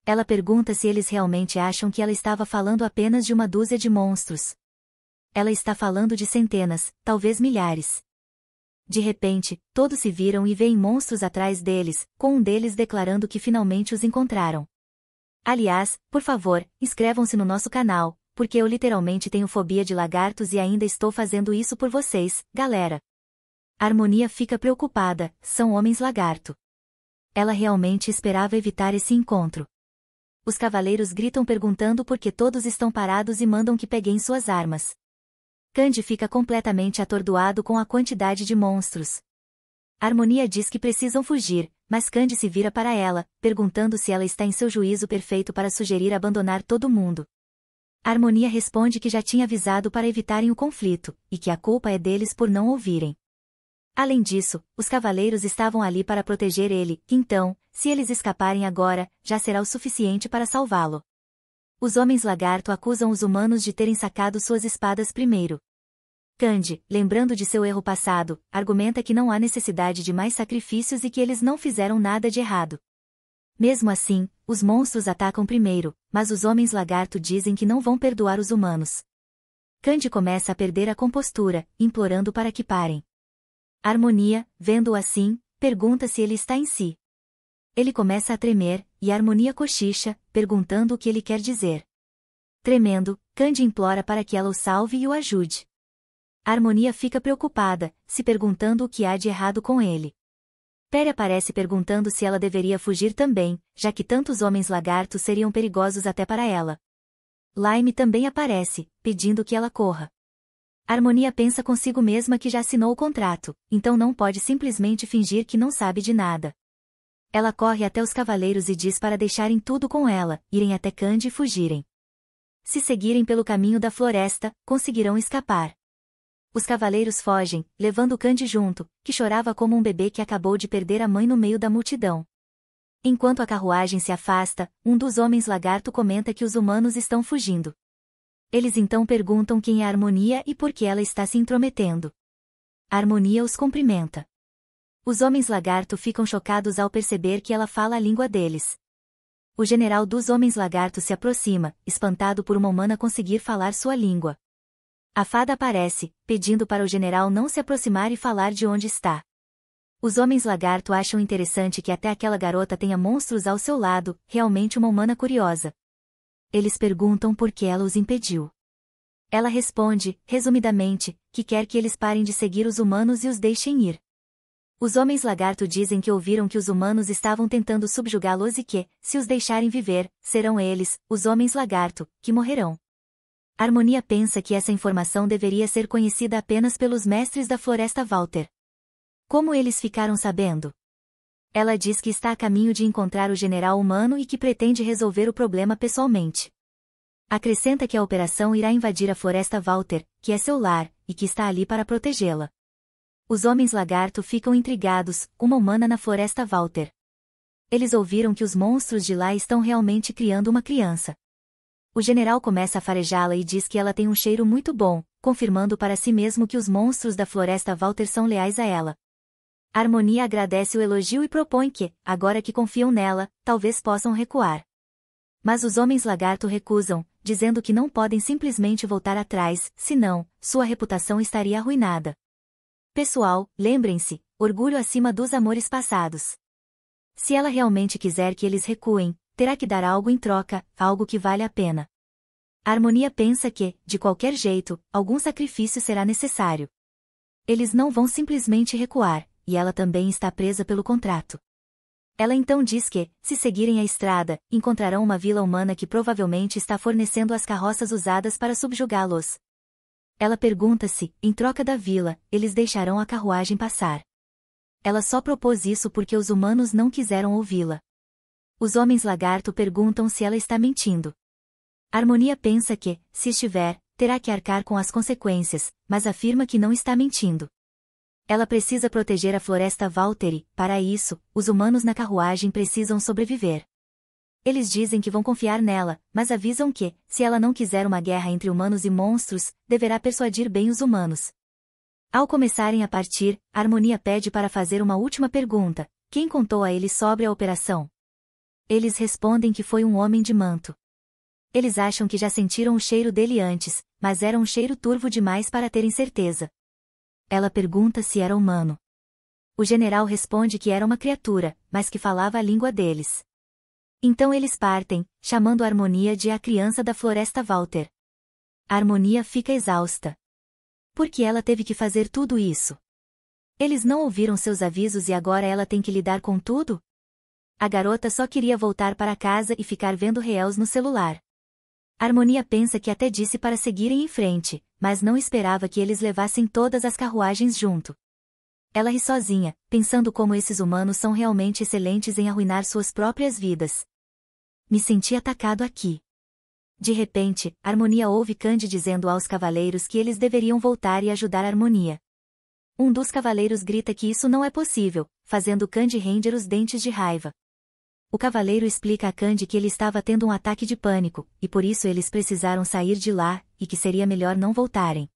Ela pergunta se eles realmente acham que ela estava falando apenas de uma dúzia de monstros. Ela está falando de centenas, talvez milhares. De repente, todos se viram e veem monstros atrás deles, com um deles declarando que finalmente os encontraram. Aliás, por favor, inscrevam-se no nosso canal, porque eu literalmente tenho fobia de lagartos e ainda estou fazendo isso por vocês, galera. A Harmonia fica preocupada, são homens lagarto. Ela realmente esperava evitar esse encontro. Os cavaleiros gritam perguntando por que todos estão parados e mandam que peguem suas armas. Kand fica completamente atordoado com a quantidade de monstros. A Harmonia diz que precisam fugir, mas Kand se vira para ela, perguntando se ela está em seu juízo perfeito para sugerir abandonar todo mundo. A Harmonia responde que já tinha avisado para evitarem o conflito, e que a culpa é deles por não ouvirem. Além disso, os cavaleiros estavam ali para proteger ele, então, se eles escaparem agora, já será o suficiente para salvá-lo. Os homens lagarto acusam os humanos de terem sacado suas espadas primeiro. Kand, lembrando de seu erro passado, argumenta que não há necessidade de mais sacrifícios e que eles não fizeram nada de errado. Mesmo assim, os monstros atacam primeiro, mas os homens lagarto dizem que não vão perdoar os humanos. Kand começa a perder a compostura, implorando para que parem. A Harmonia, vendo-o assim, pergunta se ele está em si. Ele começa a tremer, e a Harmonia cochicha, perguntando o que ele quer dizer. Tremendo, Kand implora para que ela o salve e o ajude. A Harmonia fica preocupada, se perguntando o que há de errado com ele. Pere aparece perguntando se ela deveria fugir também, já que tantos homens lagartos seriam perigosos até para ela. Lime também aparece, pedindo que ela corra. A Harmonia pensa consigo mesma que já assinou o contrato, então não pode simplesmente fingir que não sabe de nada. Ela corre até os cavaleiros e diz para deixarem tudo com ela, irem até Kand e fugirem. Se seguirem pelo caminho da floresta, conseguirão escapar. Os cavaleiros fogem, levando Kand junto, que chorava como um bebê que acabou de perder a mãe no meio da multidão. Enquanto a carruagem se afasta, um dos homens lagarto comenta que os humanos estão fugindo. Eles então perguntam quem é a Harmonia e por que ela está se intrometendo. A Harmonia os cumprimenta. Os homens lagarto ficam chocados ao perceber que ela fala a língua deles. O general dos homens lagarto se aproxima, espantado por uma humana conseguir falar sua língua. A fada aparece, pedindo para o general não se aproximar e falar de onde está. Os homens lagarto acham interessante que até aquela garota tenha monstros ao seu lado, realmente uma humana curiosa. Eles perguntam por que ela os impediu. Ela responde, resumidamente, que quer que eles parem de seguir os humanos e os deixem ir. Os homens lagarto dizem que ouviram que os humanos estavam tentando subjugá-los e que, se os deixarem viver, serão eles, os homens lagarto, que morrerão. A Harmonia pensa que essa informação deveria ser conhecida apenas pelos mestres da Floresta Walter. Como eles ficaram sabendo? Ela diz que está a caminho de encontrar o general humano e que pretende resolver o problema pessoalmente. Acrescenta que a operação irá invadir a Floresta Walter, que é seu lar, e que está ali para protegê-la. Os homens lagarto ficam intrigados, uma humana na floresta Walter. Eles ouviram que os monstros de lá estão realmente criando uma criança. O general começa a farejá-la e diz que ela tem um cheiro muito bom, confirmando para si mesmo que os monstros da floresta Walter são leais a ela. Harmonia agradece o elogio e propõe que, agora que confiam nela, talvez possam recuar. Mas os homens lagarto recusam, dizendo que não podem simplesmente voltar atrás, senão, sua reputação estaria arruinada. Pessoal, lembrem-se, orgulho acima dos amores passados. Se ela realmente quiser que eles recuem, terá que dar algo em troca, algo que vale a pena. A Harmonia pensa que, de qualquer jeito, algum sacrifício será necessário. Eles não vão simplesmente recuar, e ela também está presa pelo contrato. Ela então diz que, se seguirem a estrada, encontrarão uma vila humana que provavelmente está fornecendo as carroças usadas para subjugá-los. Ela pergunta se, em troca da vila, eles deixarão a carruagem passar. Ela só propôs isso porque os humanos não quiseram ouvi-la. Os homens lagarto perguntam se ela está mentindo. Harmonia pensa que, se estiver, terá que arcar com as consequências, mas afirma que não está mentindo. Ela precisa proteger a floresta Walter e, para isso, os humanos na carruagem precisam sobreviver. Eles dizem que vão confiar nela, mas avisam que, se ela não quiser uma guerra entre humanos e monstros, deverá persuadir bem os humanos. Ao começarem a partir, Harmonia pede para fazer uma última pergunta: quem contou a eles sobre a operação? Eles respondem que foi um homem de manto. Eles acham que já sentiram o cheiro dele antes, mas era um cheiro turvo demais para terem certeza. Ela pergunta se era humano. O general responde que era uma criatura, mas que falava a língua deles. Então eles partem, chamando a Harmonia de a criança da floresta Walter. A Harmonia fica exausta. Por que ela teve que fazer tudo isso? Eles não ouviram seus avisos e agora ela tem que lidar com tudo? A garota só queria voltar para casa e ficar vendo reels no celular. A Harmonia pensa que até disse para seguirem em frente, mas não esperava que eles levassem todas as carruagens junto. Ela ri sozinha, pensando como esses humanos são realmente excelentes em arruinar suas próprias vidas. Me senti atacado aqui. De repente, Harmonia ouve Candy dizendo aos cavaleiros que eles deveriam voltar e ajudar a Harmonia. Um dos cavaleiros grita que isso não é possível, fazendo Candy ranger os dentes de raiva. O cavaleiro explica a Candy que ele estava tendo um ataque de pânico, e por isso eles precisaram sair de lá, e que seria melhor não voltarem.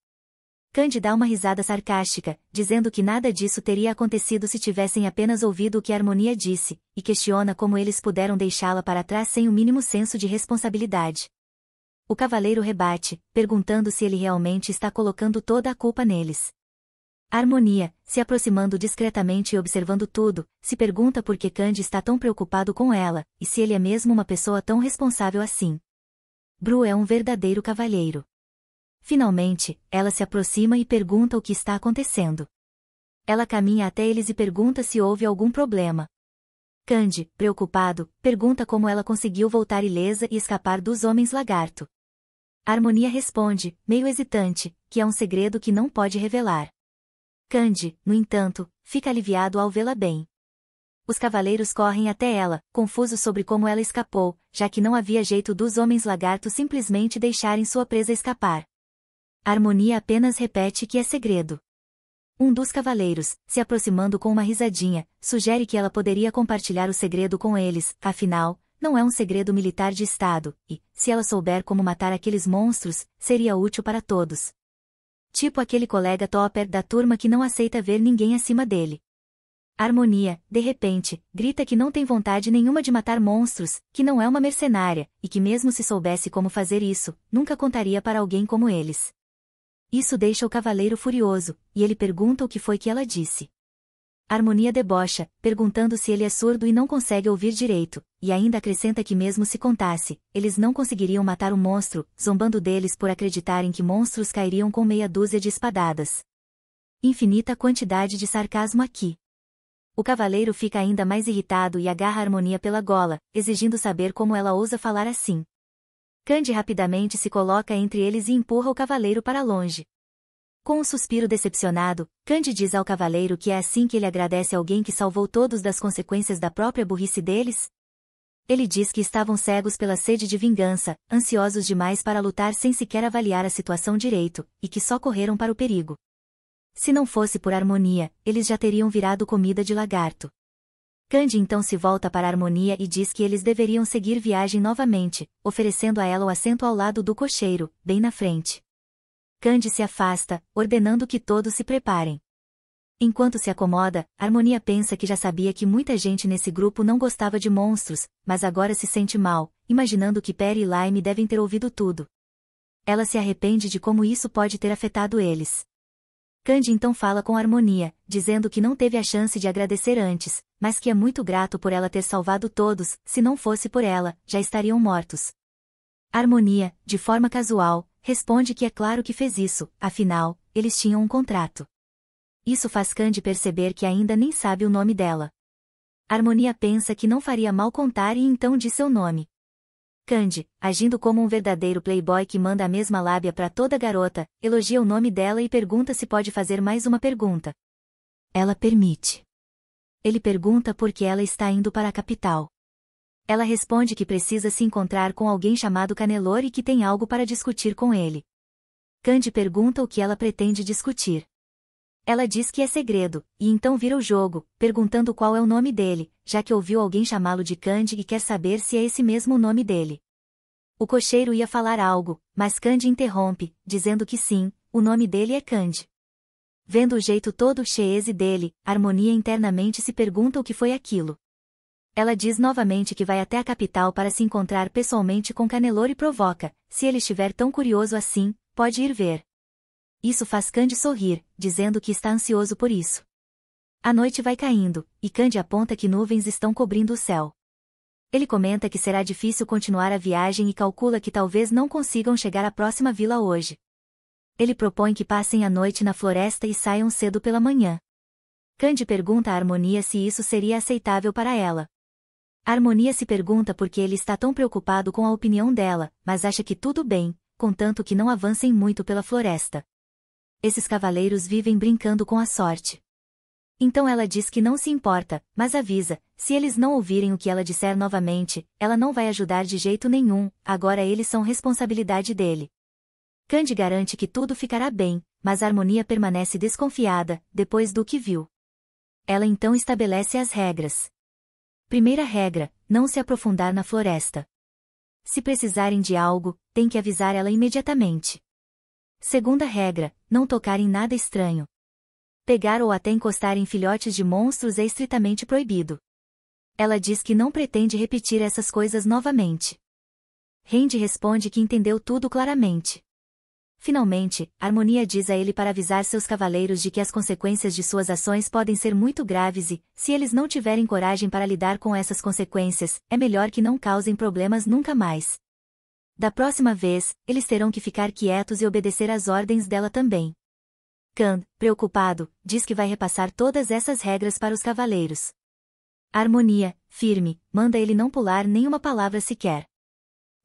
Candy dá uma risada sarcástica, dizendo que nada disso teria acontecido se tivessem apenas ouvido o que a Harmonia disse, e questiona como eles puderam deixá-la para trás sem o mínimo senso de responsabilidade. O cavaleiro rebate, perguntando se ele realmente está colocando toda a culpa neles. A Harmonia, se aproximando discretamente e observando tudo, se pergunta por que Candy está tão preocupado com ela, e se ele é mesmo uma pessoa tão responsável assim. Bru é um verdadeiro cavalheiro. Finalmente, ela se aproxima e pergunta o que está acontecendo. Ela caminha até eles e pergunta se houve algum problema. Candy, preocupado, pergunta como ela conseguiu voltar ilesa e escapar dos homens lagarto. A Harmonia responde, meio hesitante, que é um segredo que não pode revelar. Candy, no entanto, fica aliviado ao vê-la bem. Os cavaleiros correm até ela, confusos sobre como ela escapou, já que não havia jeito dos homens lagarto simplesmente deixarem sua presa escapar. A Harmonia apenas repete que é segredo. Um dos cavaleiros, se aproximando com uma risadinha, sugere que ela poderia compartilhar o segredo com eles, afinal, não é um segredo militar de Estado, e, se ela souber como matar aqueles monstros, seria útil para todos. Tipo aquele colega topper da turma que não aceita ver ninguém acima dele. A Harmonia, de repente, grita que não tem vontade nenhuma de matar monstros, que não é uma mercenária, e que mesmo se soubesse como fazer isso, nunca contaria para alguém como eles. Isso deixa o cavaleiro furioso, e ele pergunta o que foi que ela disse. A Harmonia debocha, perguntando se ele é surdo e não consegue ouvir direito, e ainda acrescenta que mesmo se contasse, eles não conseguiriam matar o monstro, zombando deles por acreditarem que monstros cairiam com meia dúzia de espadadas. Infinita quantidade de sarcasmo aqui. O cavaleiro fica ainda mais irritado e agarra a Harmonia pela gola, exigindo saber como ela ousa falar assim. Candy rapidamente se coloca entre eles e empurra o cavaleiro para longe. Com um suspiro decepcionado, Candy diz ao cavaleiro que é assim que ele agradece alguém que salvou todos das consequências da própria burrice deles? Ele diz que estavam cegos pela sede de vingança, ansiosos demais para lutar sem sequer avaliar a situação direito, e que só correram para o perigo. Se não fosse por Harmonia, eles já teriam virado comida de lagarto. Candy então se volta para Harmonia e diz que eles deveriam seguir viagem novamente, oferecendo a ela o assento ao lado do cocheiro, bem na frente. Candy se afasta, ordenando que todos se preparem. Enquanto se acomoda, Harmonia pensa que já sabia que muita gente nesse grupo não gostava de monstros, mas agora se sente mal, imaginando que Perry e Lime devem ter ouvido tudo. Ela se arrepende de como isso pode ter afetado eles. Candy então fala com Harmonia, dizendo que não teve a chance de agradecer antes, mas que é muito grato por ela ter salvado todos, se não fosse por ela, já estariam mortos. Harmonia, de forma casual, responde que é claro que fez isso, afinal, eles tinham um contrato. Isso faz Candy perceber que ainda nem sabe o nome dela. Harmonia pensa que não faria mal contar e então diz seu nome. Candy, agindo como um verdadeiro playboy que manda a mesma lábia para toda garota, elogia o nome dela e pergunta se pode fazer mais uma pergunta. Ela permite. Ele pergunta por que ela está indo para a capital. Ela responde que precisa se encontrar com alguém chamado Canelor e que tem algo para discutir com ele. Candy pergunta o que ela pretende discutir. Ela diz que é segredo, e então vira o jogo, perguntando qual é o nome dele, já que ouviu alguém chamá-lo de Candy e quer saber se é esse mesmo o nome dele. O cocheiro ia falar algo, mas Candy interrompe, dizendo que sim, o nome dele é Candy. Vendo o jeito todo cheese dele, Harmonia internamente se pergunta o que foi aquilo. Ela diz novamente que vai até a capital para se encontrar pessoalmente com Canelor e provoca, se ele estiver tão curioso assim, pode ir ver. Isso faz Candy sorrir, dizendo que está ansioso por isso. A noite vai caindo, e Candy aponta que nuvens estão cobrindo o céu. Ele comenta que será difícil continuar a viagem e calcula que talvez não consigam chegar à próxima vila hoje. Ele propõe que passem a noite na floresta e saiam cedo pela manhã. Candy pergunta a Harmonia se isso seria aceitável para ela. A Harmonia se pergunta por que ele está tão preocupado com a opinião dela, mas acha que tudo bem, contanto que não avancem muito pela floresta. Esses cavaleiros vivem brincando com a sorte. Então ela diz que não se importa, mas avisa, se eles não ouvirem o que ela disser novamente, ela não vai ajudar de jeito nenhum, agora eles são responsabilidade dele. Candy garante que tudo ficará bem, mas a Harmonia permanece desconfiada, depois do que viu. Ela então estabelece as regras. Primeira regra, não se aprofundar na floresta. Se precisarem de algo, tem que avisar ela imediatamente. Segunda regra, não tocar em nada estranho. Pegar ou até encostar em filhotes de monstros é estritamente proibido. Ela diz que não pretende repetir essas coisas novamente. Randy responde que entendeu tudo claramente. Finalmente, Harmonia diz a ele para avisar seus cavaleiros de que as consequências de suas ações podem ser muito graves e, se eles não tiverem coragem para lidar com essas consequências, é melhor que não causem problemas nunca mais. Da próxima vez, eles terão que ficar quietos e obedecer às ordens dela também. Khan, preocupado, diz que vai repassar todas essas regras para os cavaleiros. A Harmonia, firme, manda ele não pular nenhuma palavra sequer.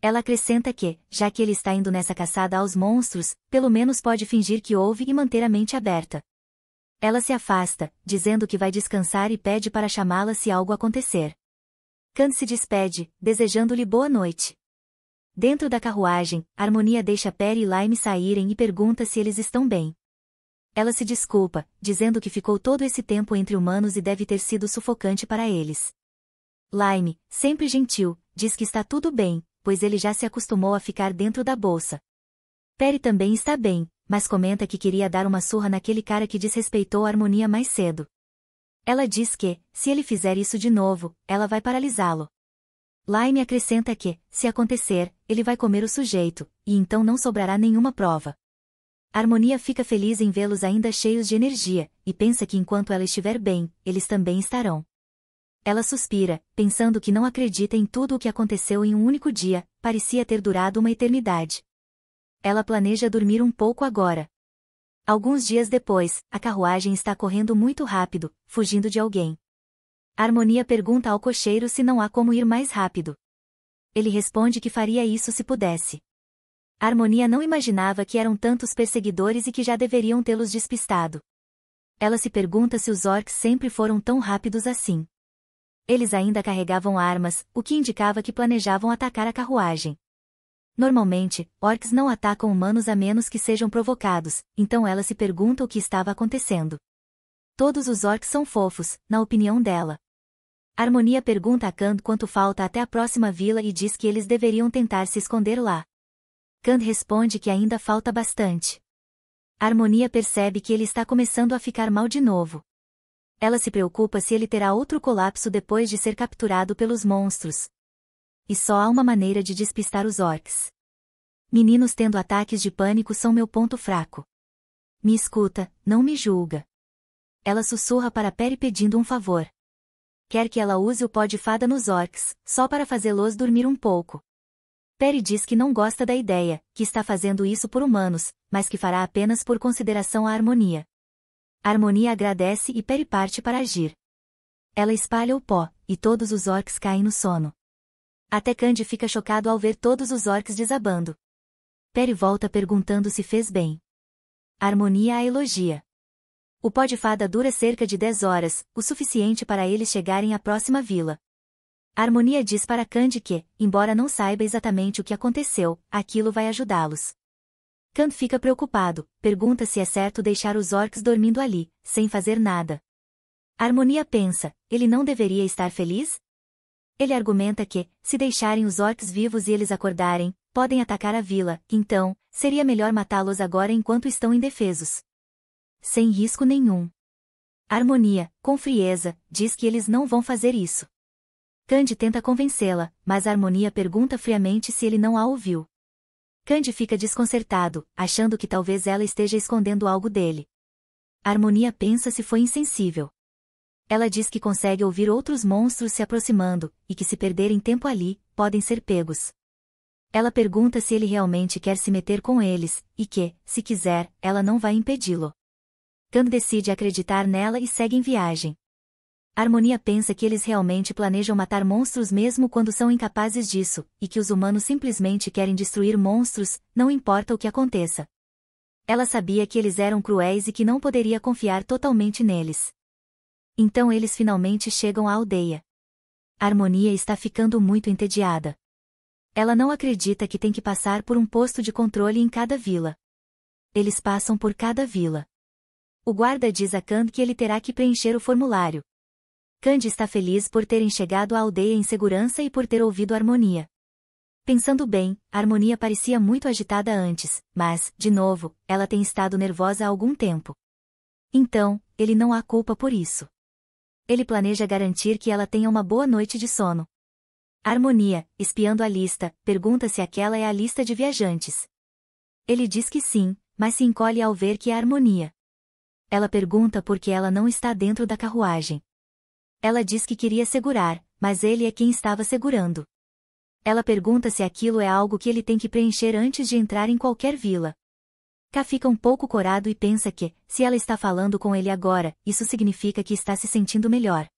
Ela acrescenta que, já que ele está indo nessa caçada aos monstros, pelo menos pode fingir que ouve e manter a mente aberta. Ela se afasta, dizendo que vai descansar e pede para chamá-la se algo acontecer. Khan se despede, desejando-lhe boa noite. Dentro da carruagem, Harmonia deixa Perry e Lime saírem e pergunta se eles estão bem. Ela se desculpa, dizendo que ficou todo esse tempo entre humanos e deve ter sido sufocante para eles. Lime, sempre gentil, diz que está tudo bem, pois ele já se acostumou a ficar dentro da bolsa. Perry também está bem, mas comenta que queria dar uma surra naquele cara que desrespeitou a Harmonia mais cedo. Ela diz que, se ele fizer isso de novo, ela vai paralisá-lo. Lime acrescenta que, se acontecer, ele vai comer o sujeito, e então não sobrará nenhuma prova. A Harmonia fica feliz em vê-los ainda cheios de energia, e pensa que enquanto ela estiver bem, eles também estarão. Ela suspira, pensando que não acredita em tudo o que aconteceu em um único dia, parecia ter durado uma eternidade. Ela planeja dormir um pouco agora. Alguns dias depois, a carruagem está correndo muito rápido, fugindo de alguém. A Harmonia pergunta ao cocheiro se não há como ir mais rápido. Ele responde que faria isso se pudesse. A Harmonia não imaginava que eram tantos perseguidores e que já deveriam tê-los despistado. Ela se pergunta se os orcs sempre foram tão rápidos assim. Eles ainda carregavam armas, o que indicava que planejavam atacar a carruagem. Normalmente, orcs não atacam humanos a menos que sejam provocados, então ela se pergunta o que estava acontecendo. Todos os orcs são fofos, na opinião dela. Harmonia pergunta a Kand quanto falta até a próxima vila e diz que eles deveriam tentar se esconder lá. Kand responde que ainda falta bastante. Harmonia percebe que ele está começando a ficar mal de novo. Ela se preocupa se ele terá outro colapso depois de ser capturado pelos monstros. E só há uma maneira de despistar os orcs. Meninos tendo ataques de pânico são meu ponto fraco. Me escuta, não me julga. Ela sussurra para Peri pedindo um favor. Quer que ela use o pó de fada nos orcs, só para fazê-los dormir um pouco. Peri diz que não gosta da ideia, que está fazendo isso por humanos, mas que fará apenas por consideração à Harmonia. A Harmonia agradece e Peri parte para agir. Ela espalha o pó, e todos os orcs caem no sono. Até Kand fica chocado ao ver todos os orcs desabando. Peri volta perguntando se fez bem. A Harmonia a elogia. O pó de fada dura cerca de 10 horas, o suficiente para eles chegarem à próxima vila. A Harmonia diz para Kand que, embora não saiba exatamente o que aconteceu, aquilo vai ajudá-los. Kand fica preocupado, pergunta se é certo deixar os orcs dormindo ali, sem fazer nada. A Harmonia pensa, ele não deveria estar feliz? Ele argumenta que, se deixarem os orcs vivos e eles acordarem, podem atacar a vila, então, seria melhor matá-los agora enquanto estão indefesos. Sem risco nenhum. A Harmonia, com frieza, diz que eles não vão fazer isso. Kand tenta convencê-la, mas a Harmonia pergunta friamente se ele não a ouviu. Kand fica desconcertado, achando que talvez ela esteja escondendo algo dele. A Harmonia pensa se foi insensível. Ela diz que consegue ouvir outros monstros se aproximando, e que se perderem tempo ali, podem ser pegos. Ela pergunta se ele realmente quer se meter com eles, e que, se quiser, ela não vai impedi-lo. Kand decide acreditar nela e segue em viagem. A Harmonia pensa que eles realmente planejam matar monstros mesmo quando são incapazes disso, e que os humanos simplesmente querem destruir monstros, não importa o que aconteça. Ela sabia que eles eram cruéis e que não poderia confiar totalmente neles. Então eles finalmente chegam à aldeia. A Harmonia está ficando muito entediada. Ela não acredita que tem que passar por um posto de controle em cada vila. Eles passam por cada vila. O guarda diz a Kand que ele terá que preencher o formulário. Kand está feliz por terem chegado à aldeia em segurança e por ter ouvido a Harmonia. Pensando bem, a Harmonia parecia muito agitada antes, mas, de novo, ela tem estado nervosa há algum tempo. Então, ele não a culpa por isso. Ele planeja garantir que ela tenha uma boa noite de sono. A Harmonia, espiando a lista, pergunta se aquela é a lista de viajantes. Ele diz que sim, mas se encolhe ao ver que é a Harmonia. Ela pergunta por que ela não está dentro da carruagem. Ela diz que queria segurar, mas ele é quem estava segurando. Ela pergunta se aquilo é algo que ele tem que preencher antes de entrar em qualquer vila. K fica um pouco corado e pensa que, se ela está falando com ele agora, isso significa que está se sentindo melhor.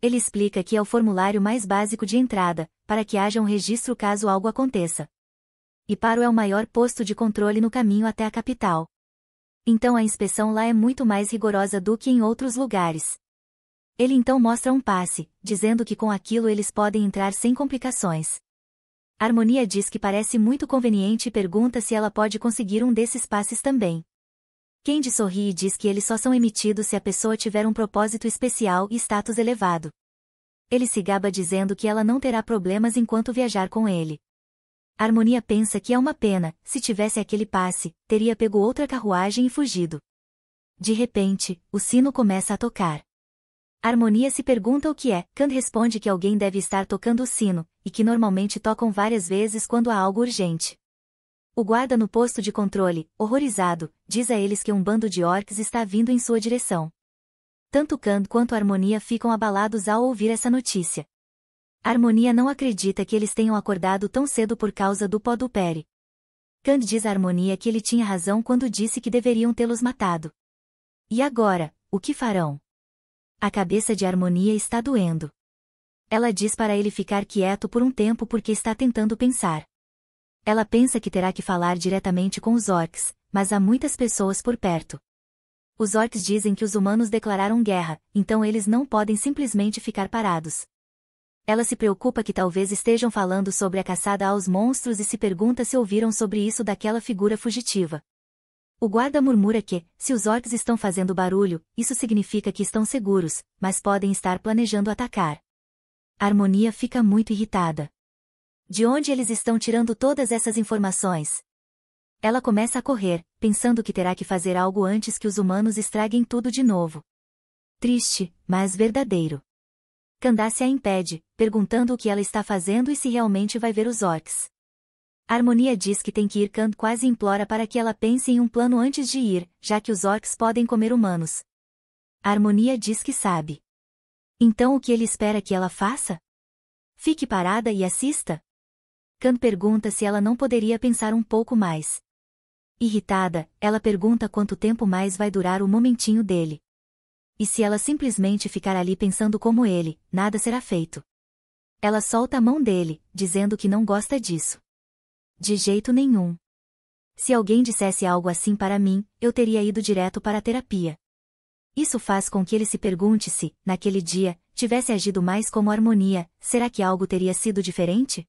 Ele explica que é o formulário mais básico de entrada, para que haja um registro caso algo aconteça. E Paro é o maior posto de controle no caminho até a capital. Então a inspeção lá é muito mais rigorosa do que em outros lugares. Ele então mostra um passe, dizendo que com aquilo eles podem entrar sem complicações. A Harmonia diz que parece muito conveniente e pergunta se ela pode conseguir um desses passes também. Candy sorri e diz que eles só são emitidos se a pessoa tiver um propósito especial e status elevado. Ele se gaba dizendo que ela não terá problemas enquanto viajar com ele. A Harmonia pensa que é uma pena, se tivesse aquele passe, teria pego outra carruagem e fugido. De repente, o sino começa a tocar. A Harmonia se pergunta o que é, Kand responde que alguém deve estar tocando o sino, e que normalmente tocam várias vezes quando há algo urgente. O guarda no posto de controle, horrorizado, diz a eles que um bando de orcs está vindo em sua direção. Tanto Kand quanto a Harmonia ficam abalados ao ouvir essa notícia. A Harmonia não acredita que eles tenham acordado tão cedo por causa do pó do Peri. Kand diz à Harmonia que ele tinha razão quando disse que deveriam tê-los matado. E agora, o que farão? A cabeça de Harmonia está doendo. Ela diz para ele ficar quieto por um tempo porque está tentando pensar. Ela pensa que terá que falar diretamente com os orcs, mas há muitas pessoas por perto. Os orcs dizem que os humanos declararam guerra, então eles não podem simplesmente ficar parados. Ela se preocupa que talvez estejam falando sobre a caçada aos monstros e se pergunta se ouviram sobre isso daquela figura fugitiva. O guarda murmura que, se os orcs estão fazendo barulho, isso significa que estão seguros, mas podem estar planejando atacar. A Harmonia fica muito irritada. De onde eles estão tirando todas essas informações? Ela começa a correr, pensando que terá que fazer algo antes que os humanos estraguem tudo de novo. Triste, mas verdadeiro. Candace a impede, perguntando o que ela está fazendo e se realmente vai ver os orcs. A Harmonia diz que tem que ir. Kand quase implora para que ela pense em um plano antes de ir, já que os orcs podem comer humanos. A Harmonia diz que sabe. Então o que ele espera que ela faça? Fique parada e assista? Kand pergunta se ela não poderia pensar um pouco mais. Irritada, ela pergunta quanto tempo mais vai durar o momentinho dele. E se ela simplesmente ficar ali pensando como ele, nada será feito. Ela solta a mão dele, dizendo que não gosta disso. De jeito nenhum. Se alguém dissesse algo assim para mim, eu teria ido direto para a terapia. Isso faz com que ele se pergunte se, naquele dia, tivesse agido mais como Harmonia, será que algo teria sido diferente?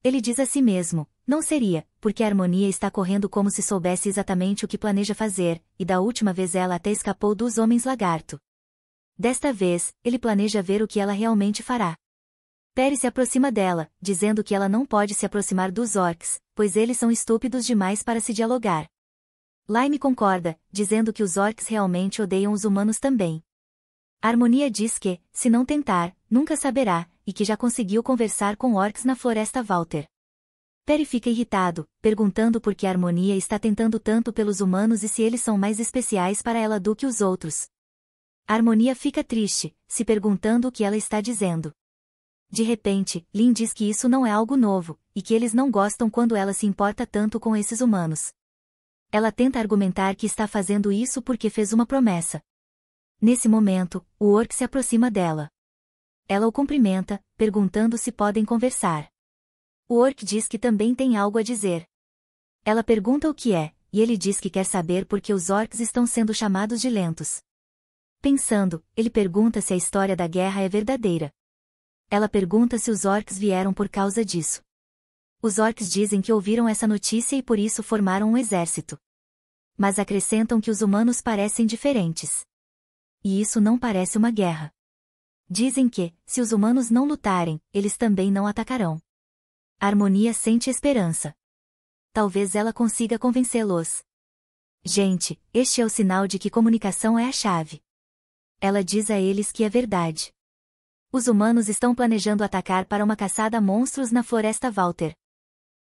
Ele diz a si mesmo, não seria, porque a Harmonia está correndo como se soubesse exatamente o que planeja fazer, e da última vez ela até escapou dos homens lagarto. Desta vez, ele planeja ver o que ela realmente fará. Perry se aproxima dela, dizendo que ela não pode se aproximar dos orcs, pois eles são estúpidos demais para se dialogar. Lime concorda, dizendo que os orcs realmente odeiam os humanos também. A Harmonia diz que, se não tentar, nunca saberá, e que já conseguiu conversar com orcs na floresta Walter. Perry fica irritado, perguntando por que a Harmonia está tentando tanto pelos humanos e se eles são mais especiais para ela do que os outros. A Harmonia fica triste, se perguntando o que ela está dizendo. De repente, Lynn diz que isso não é algo novo, e que eles não gostam quando ela se importa tanto com esses humanos. Ela tenta argumentar que está fazendo isso porque fez uma promessa. Nesse momento, o orc se aproxima dela. Ela o cumprimenta, perguntando se podem conversar. O orc diz que também tem algo a dizer. Ela pergunta o que é, e ele diz que quer saber por que os orcs estão sendo chamados de lentos. Pensando, ele pergunta se a história da guerra é verdadeira. Ela pergunta se os orcs vieram por causa disso. Os orcs dizem que ouviram essa notícia e por isso formaram um exército. Mas acrescentam que os humanos parecem diferentes. E isso não parece uma guerra. Dizem que, se os humanos não lutarem, eles também não atacarão. A Harmonia sente esperança. Talvez ela consiga convencê-los. Gente, este é o sinal de que comunicação é a chave. Ela diz a eles que é verdade. Os humanos estão planejando atacar para uma caçada a monstros na floresta Walter.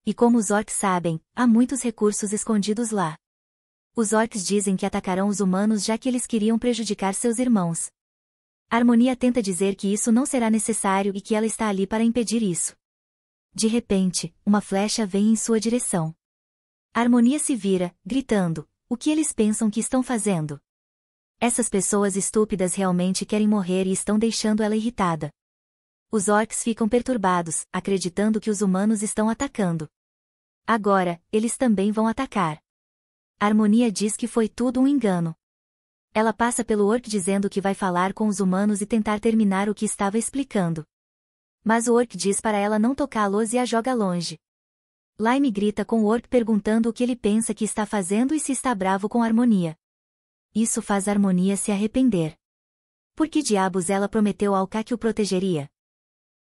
E como os orcs sabem, há muitos recursos escondidos lá. Os orcs dizem que atacarão os humanos já que eles queriam prejudicar seus irmãos. A Harmonia tenta dizer que isso não será necessário e que ela está ali para impedir isso. De repente, uma flecha vem em sua direção. A Harmonia se vira, gritando, o que eles pensam que estão fazendo? Essas pessoas estúpidas realmente querem morrer e estão deixando ela irritada. Os orcs ficam perturbados, acreditando que os humanos estão atacando. Agora, eles também vão atacar. A Harmonia diz que foi tudo um engano. Ela passa pelo orc dizendo que vai falar com os humanos e tentar terminar o que estava explicando. Mas o orc diz para ela não tocá-los e a joga longe. Lime grita com o orc perguntando o que ele pensa que está fazendo e se está bravo com a Harmonia. Isso faz a Harmonia se arrepender. Por que diabos ela prometeu ao K que o protegeria?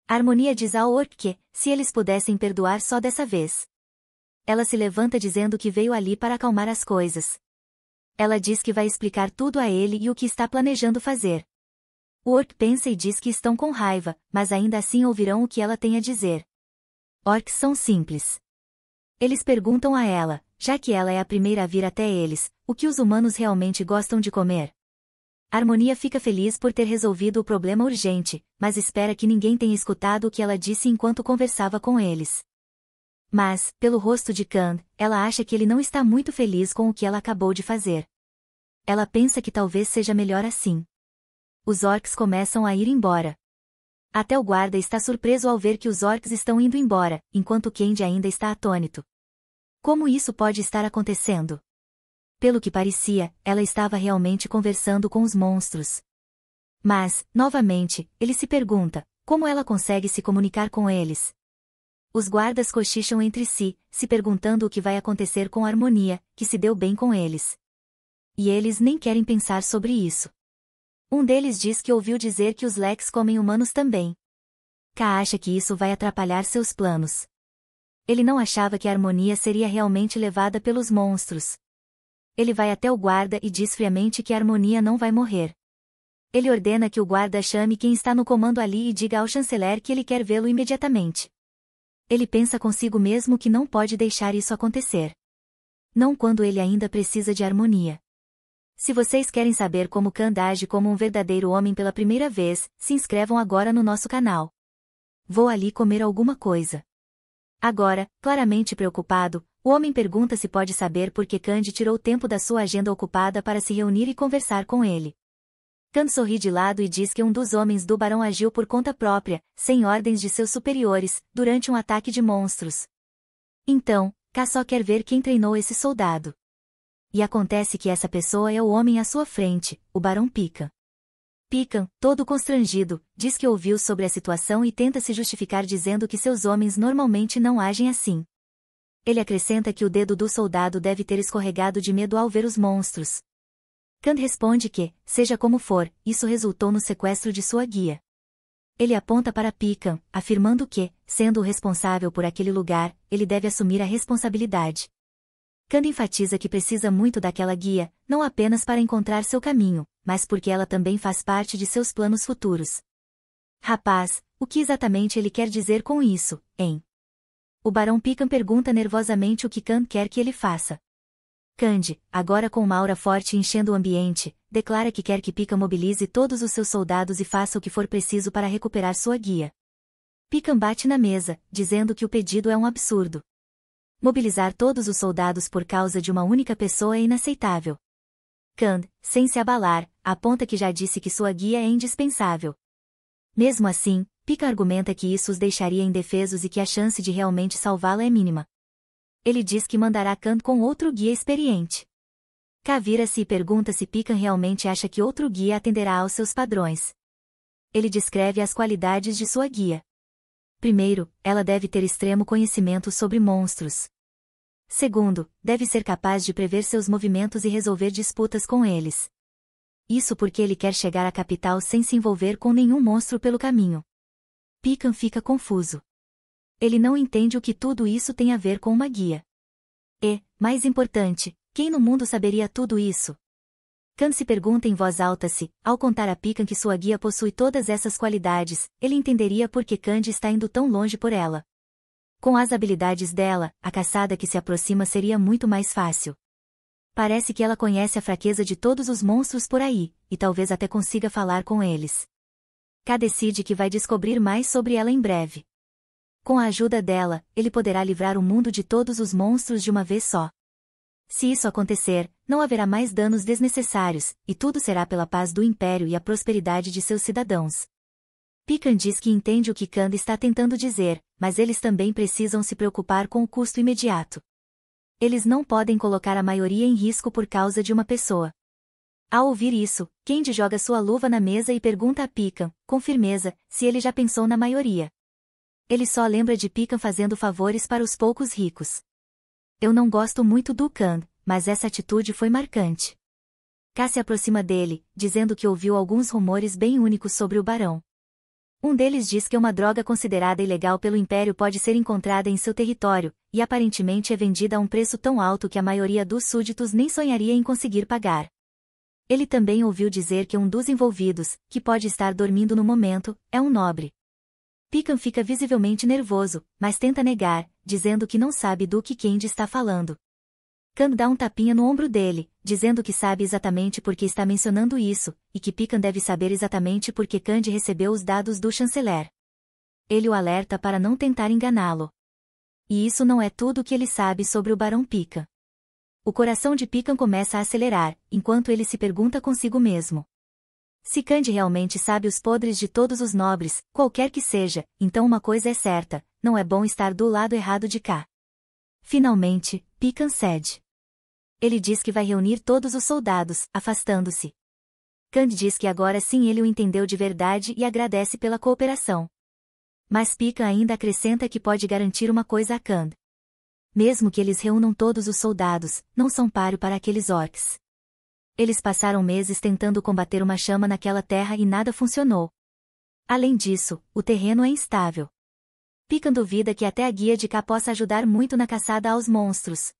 A Harmonia diz ao orc que, se eles pudessem perdoar só dessa vez. Ela se levanta dizendo que veio ali para acalmar as coisas. Ela diz que vai explicar tudo a ele e o que está planejando fazer. O orc pensa e diz que estão com raiva, mas ainda assim ouvirão o que ela tem a dizer. Orcs são simples. Eles perguntam a ela, já que ela é a primeira a vir até eles, o que os humanos realmente gostam de comer. A Harmonia fica feliz por ter resolvido o problema urgente, mas espera que ninguém tenha escutado o que ela disse enquanto conversava com eles. Mas, pelo rosto de Khan, ela acha que ele não está muito feliz com o que ela acabou de fazer. Ela pensa que talvez seja melhor assim. Os orcs começam a ir embora. Até o guarda está surpreso ao ver que os orcs estão indo embora, enquanto Candy ainda está atônito. Como isso pode estar acontecendo? Pelo que parecia, ela estava realmente conversando com os monstros. Mas, novamente, ele se pergunta, Como ela consegue se comunicar com eles? Os guardas cochicham entre si, se perguntando o que vai acontecer com a Harmonia, que se deu bem com eles. E eles nem querem pensar sobre isso. Um deles diz que ouviu dizer que os Lex comem humanos também. K acha que isso vai atrapalhar seus planos. Ele não achava que a Harmonia seria realmente levada pelos monstros. Ele vai até o guarda e diz friamente que a Harmonia não vai morrer. Ele ordena que o guarda chame quem está no comando ali e diga ao chanceler que ele quer vê-lo imediatamente. Ele pensa consigo mesmo que não pode deixar isso acontecer. Não quando ele ainda precisa de harmonia. Se vocês querem saber como Kand age como um verdadeiro homem pela primeira vez, se inscrevam agora no nosso canal. Vou ali comer alguma coisa. Agora, claramente preocupado, o homem pergunta se pode saber por que Kand tirou tempo da sua agenda ocupada para se reunir e conversar com ele. Kand sorri de lado e diz que um dos homens do barão agiu por conta própria, sem ordens de seus superiores, durante um ataque de monstros. Então, K só quer ver quem treinou esse soldado. E acontece que essa pessoa é o homem à sua frente, o barão Pican. Pican, todo constrangido, diz que ouviu sobre a situação e tenta se justificar dizendo que seus homens normalmente não agem assim. Ele acrescenta que o dedo do soldado deve ter escorregado de medo ao ver os monstros. Kand responde que, seja como for, isso resultou no sequestro de sua guia. Ele aponta para Pican, afirmando que, sendo o responsável por aquele lugar, ele deve assumir a responsabilidade. Kand enfatiza que precisa muito daquela guia, não apenas para encontrar seu caminho, mas porque ela também faz parte de seus planos futuros. Rapaz, o que exatamente ele quer dizer com isso, hein? O barão Pican pergunta nervosamente o que Kand quer que ele faça. Kand, agora com uma aura forte enchendo o ambiente, declara que quer que Pican mobilize todos os seus soldados e faça o que for preciso para recuperar sua guia. Pican bate na mesa, dizendo que o pedido é um absurdo. Mobilizar todos os soldados por causa de uma única pessoa é inaceitável. Kand, sem se abalar, aponta que já disse que sua guia é indispensável. Mesmo assim, Pican argumenta que isso os deixaria indefesos e que a chance de realmente salvá-la é mínima. Ele diz que mandará Kand com outro guia experiente. K vira-se e pergunta se Pican realmente acha que outro guia atenderá aos seus padrões. Ele descreve as qualidades de sua guia. Primeiro, ela deve ter extremo conhecimento sobre monstros. Segundo, deve ser capaz de prever seus movimentos e resolver disputas com eles. Isso porque ele quer chegar à capital sem se envolver com nenhum monstro pelo caminho. Pican fica confuso. Ele não entende o que tudo isso tem a ver com uma guia. E, mais importante, quem no mundo saberia tudo isso? Kand se pergunta em voz alta se, ao contar a Pican que sua guia possui todas essas qualidades, ele entenderia por que Kand está indo tão longe por ela. Com as habilidades dela, a caçada que se aproxima seria muito mais fácil. Parece que ela conhece a fraqueza de todos os monstros por aí, e talvez até consiga falar com eles. K decide que vai descobrir mais sobre ela em breve. Com a ajuda dela, ele poderá livrar o mundo de todos os monstros de uma vez só. Se isso acontecer, não haverá mais danos desnecessários, e tudo será pela paz do Império e a prosperidade de seus cidadãos. Pican diz que entende o que Kand está tentando dizer, mas eles também precisam se preocupar com o custo imediato. Eles não podem colocar a maioria em risco por causa de uma pessoa. Ao ouvir isso, Kand joga sua luva na mesa e pergunta a Pican, com firmeza, se ele já pensou na maioria. Ele só lembra de Pican fazendo favores para os poucos ricos. Eu não gosto muito do Kand, mas essa atitude foi marcante. K se aproxima dele, dizendo que ouviu alguns rumores bem únicos sobre o barão. Um deles diz que uma droga considerada ilegal pelo Império pode ser encontrada em seu território, e aparentemente é vendida a um preço tão alto que a maioria dos súditos nem sonharia em conseguir pagar. Ele também ouviu dizer que um dos envolvidos, que pode estar dormindo no momento, é um nobre. Pican fica visivelmente nervoso, mas tenta negar, dizendo que não sabe do que Kand está falando. Kand dá um tapinha no ombro dele, dizendo que sabe exatamente por que está mencionando isso, e que Pican deve saber exatamente por que Kand recebeu os dados do chanceler. Ele o alerta para não tentar enganá-lo. E isso não é tudo o que ele sabe sobre o barão Pican. O coração de Pican começa a acelerar, enquanto ele se pergunta consigo mesmo. Se Kand realmente sabe os podres de todos os nobres, qualquer que seja, então uma coisa é certa, não é bom estar do lado errado de cá. Finalmente, Pican cede. Ele diz que vai reunir todos os soldados, afastando-se. Kand diz que agora sim ele o entendeu de verdade e agradece pela cooperação. Mas Pika ainda acrescenta que pode garantir uma coisa a Kand. Mesmo que eles reúnam todos os soldados, não são páreo para aqueles orcs. Eles passaram meses tentando combater uma chama naquela terra e nada funcionou. Além disso, o terreno é instável. Pika duvida que até a guia de K possa ajudar muito na caçada aos monstros.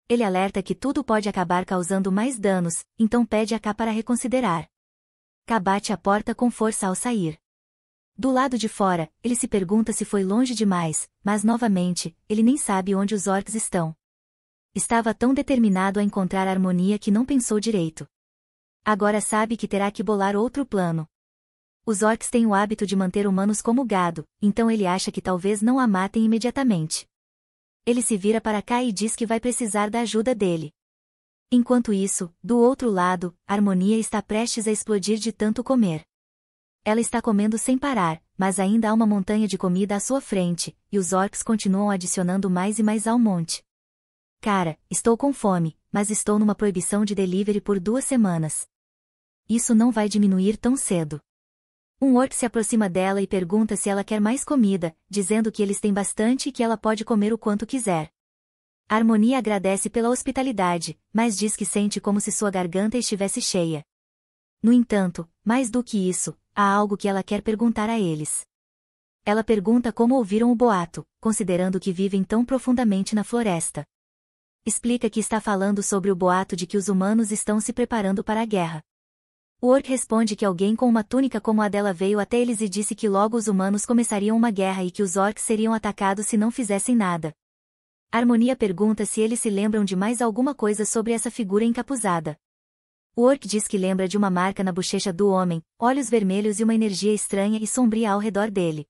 Ele alerta que tudo pode acabar causando mais danos, então pede a K para reconsiderar. K bate a porta com força ao sair. Do lado de fora, ele se pergunta se foi longe demais, mas novamente, ele nem sabe onde os orcs estão. Estava tão determinado a encontrar a harmonia que não pensou direito. Agora sabe que terá que bolar outro plano. Os orcs têm o hábito de manter humanos como gado, então ele acha que talvez não a matem imediatamente. Ele se vira para cá e diz que vai precisar da ajuda dele. Enquanto isso, do outro lado, a harmonia está prestes a explodir de tanto comer. Ela está comendo sem parar, mas ainda há uma montanha de comida à sua frente, e os orcs continuam adicionando mais e mais ao monte. Cara, estou com fome, mas estou numa proibição de delivery por 2 semanas. Isso não vai diminuir tão cedo. Um orc se aproxima dela e pergunta se ela quer mais comida, dizendo que eles têm bastante e que ela pode comer o quanto quiser. A harmonia agradece pela hospitalidade, mas diz que sente como se sua garganta estivesse cheia. No entanto, mais do que isso, há algo que ela quer perguntar a eles. Ela pergunta como ouviram o boato, considerando que vivem tão profundamente na floresta. Explica que está falando sobre o boato de que os humanos estão se preparando para a guerra. O orc responde que alguém com uma túnica como a dela veio até eles e disse que logo os humanos começariam uma guerra e que os orcs seriam atacados se não fizessem nada. A harmonia pergunta se eles se lembram de mais alguma coisa sobre essa figura encapuzada. O orc diz que lembra de uma marca na bochecha do homem, olhos vermelhos e uma energia estranha e sombria ao redor dele.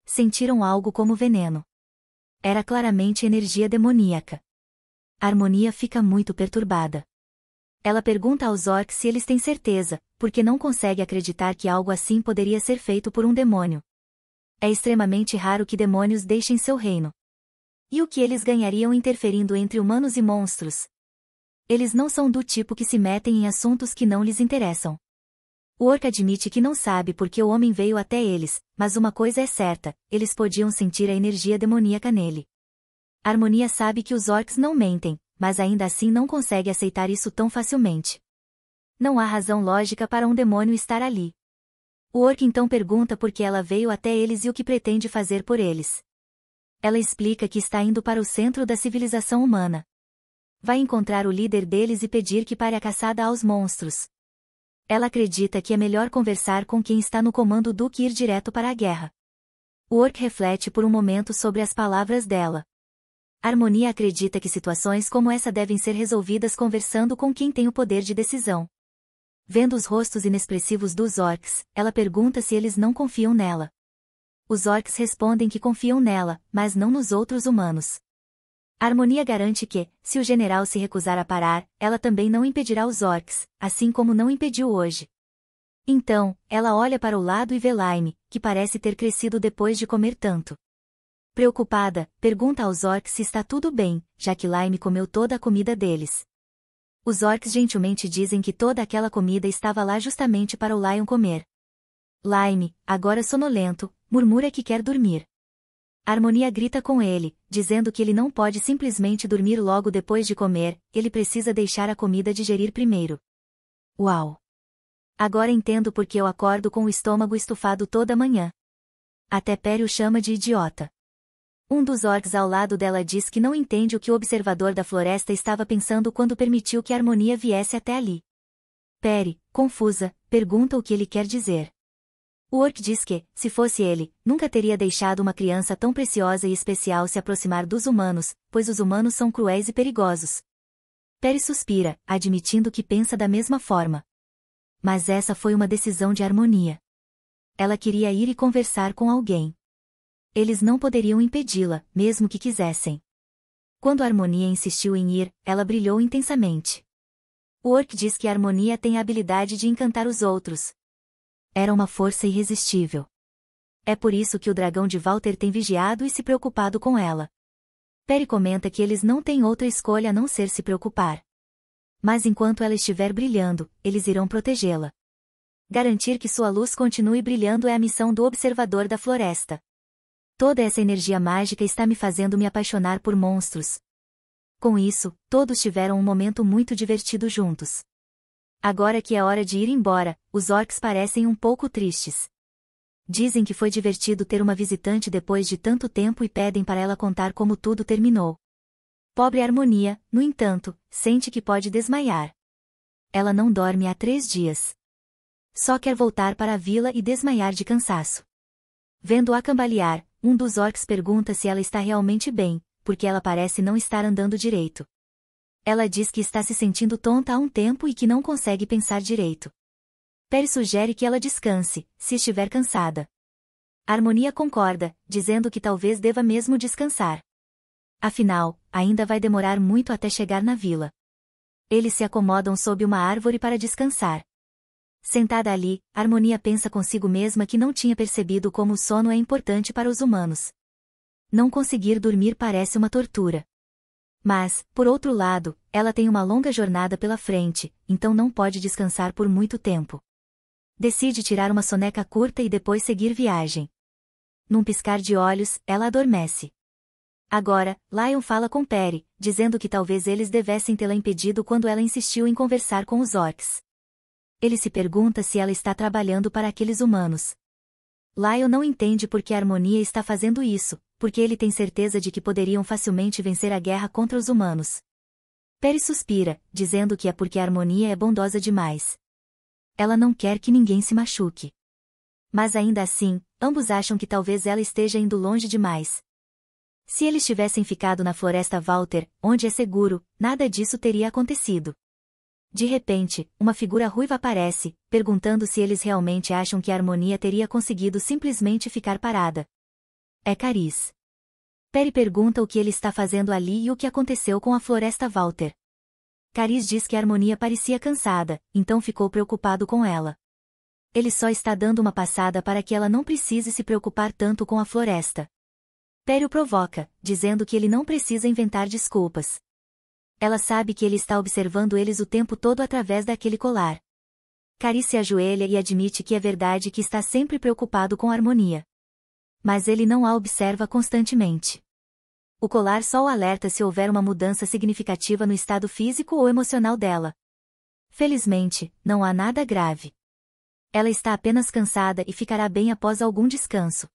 Sentiram algo como veneno. Era claramente energia demoníaca. A harmonia fica muito perturbada. Ela pergunta aos orcs se eles têm certeza, porque não consegue acreditar que algo assim poderia ser feito por um demônio. É extremamente raro que demônios deixem seu reino. E o que eles ganhariam interferindo entre humanos e monstros? Eles não são do tipo que se metem em assuntos que não lhes interessam. O orc admite que não sabe porque o homem veio até eles, mas uma coisa é certa, eles podiam sentir a energia demoníaca nele. A harmonia sabe que os orcs não mentem, mas ainda assim não consegue aceitar isso tão facilmente. Não há razão lógica para um demônio estar ali. O orc então pergunta por que ela veio até eles e o que pretende fazer por eles. Ela explica que está indo para o centro da civilização humana. Vai encontrar o líder deles e pedir que pare a caçada aos monstros. Ela acredita que é melhor conversar com quem está no comando do que ir direto para a guerra. O orc reflete por um momento sobre as palavras dela. A harmonia acredita que situações como essa devem ser resolvidas conversando com quem tem o poder de decisão. Vendo os rostos inexpressivos dos orcs, ela pergunta se eles não confiam nela. Os orcs respondem que confiam nela, mas não nos outros humanos. A harmonia garante que, se o general se recusar a parar, ela também não impedirá os orcs, assim como não impediu hoje. Então, ela olha para o lado e vê Lime, que parece ter crescido depois de comer tanto. Preocupada, pergunta aos orcs se está tudo bem, já que Lime comeu toda a comida deles. Os orcs gentilmente dizem que toda aquela comida estava lá justamente para o Lion comer. Lime, agora sonolento, murmura que quer dormir. A harmonia grita com ele, dizendo que ele não pode simplesmente dormir logo depois de comer, ele precisa deixar a comida digerir primeiro. Uau! Agora entendo por que eu acordo com o estômago estufado toda manhã. Até Perry o chama de idiota. Um dos orcs ao lado dela diz que não entende o que o observador da floresta estava pensando quando permitiu que a harmonia viesse até ali. Perry, confusa, pergunta o que ele quer dizer. O orc diz que, se fosse ele, nunca teria deixado uma criança tão preciosa e especial se aproximar dos humanos, pois os humanos são cruéis e perigosos. Perry suspira, admitindo que pensa da mesma forma. Mas essa foi uma decisão de harmonia. Ela queria ir e conversar com alguém. Eles não poderiam impedi-la, mesmo que quisessem. Quando a harmonia insistiu em ir, ela brilhou intensamente. O orc diz que a harmonia tem a habilidade de encantar os outros. Era uma força irresistível. É por isso que o dragão de Walter tem vigiado e se preocupado com ela. Perry comenta que eles não têm outra escolha a não ser se preocupar. Mas enquanto ela estiver brilhando, eles irão protegê-la. Garantir que sua luz continue brilhando é a missão do observador da floresta. Toda essa energia mágica está me fazendo me apaixonar por monstros. Com isso, todos tiveram um momento muito divertido juntos. Agora que é hora de ir embora, os orcs parecem um pouco tristes. Dizem que foi divertido ter uma visitante depois de tanto tempo e pedem para ela contar como tudo terminou. Pobre Harmonia, no entanto, sente que pode desmaiar. Ela não dorme há 3 dias. Só quer voltar para a vila e desmaiar de cansaço. Vendo-a cambalear, um dos orcs pergunta se ela está realmente bem, porque ela parece não estar andando direito. Ela diz que está se sentindo tonta há um tempo e que não consegue pensar direito. Perry sugere que ela descanse, se estiver cansada. Harmonia concorda, dizendo que talvez deva mesmo descansar. Afinal, ainda vai demorar muito até chegar na vila. Eles se acomodam sob uma árvore para descansar. Sentada ali, Harmonia pensa consigo mesma que não tinha percebido como o sono é importante para os humanos. Não conseguir dormir parece uma tortura. Mas, por outro lado, ela tem uma longa jornada pela frente, então não pode descansar por muito tempo. Decide tirar uma soneca curta e depois seguir viagem. Num piscar de olhos, ela adormece. Agora, Lion fala com Perry, dizendo que talvez eles devessem tê-la impedido quando ela insistiu em conversar com os orcs. Ele se pergunta se ela está trabalhando para aqueles humanos. Lion não entende por que a Harmonia está fazendo isso, porque ele tem certeza de que poderiam facilmente vencer a guerra contra os humanos. Perry suspira, dizendo que é porque a Harmonia é bondosa demais. Ela não quer que ninguém se machuque. Mas ainda assim, ambos acham que talvez ela esteja indo longe demais. Se eles tivessem ficado na floresta Walter, onde é seguro, nada disso teria acontecido. De repente, uma figura ruiva aparece, perguntando se eles realmente acham que a Harmonia teria conseguido simplesmente ficar parada. É Cariz. Perry pergunta o que ele está fazendo ali e o que aconteceu com a floresta Walter. Cariz diz que a Harmonia parecia cansada, então ficou preocupado com ela. Ele só está dando uma passada para que ela não precise se preocupar tanto com a floresta. Perry o provoca, dizendo que ele não precisa inventar desculpas. Ela sabe que ele está observando eles o tempo todo através daquele colar. Cariz se ajoelha e admite que é verdade que está sempre preocupado com a Harmonia. Mas ele não a observa constantemente. O colar só o alerta se houver uma mudança significativa no estado físico ou emocional dela. Felizmente, não há nada grave. Ela está apenas cansada e ficará bem após algum descanso.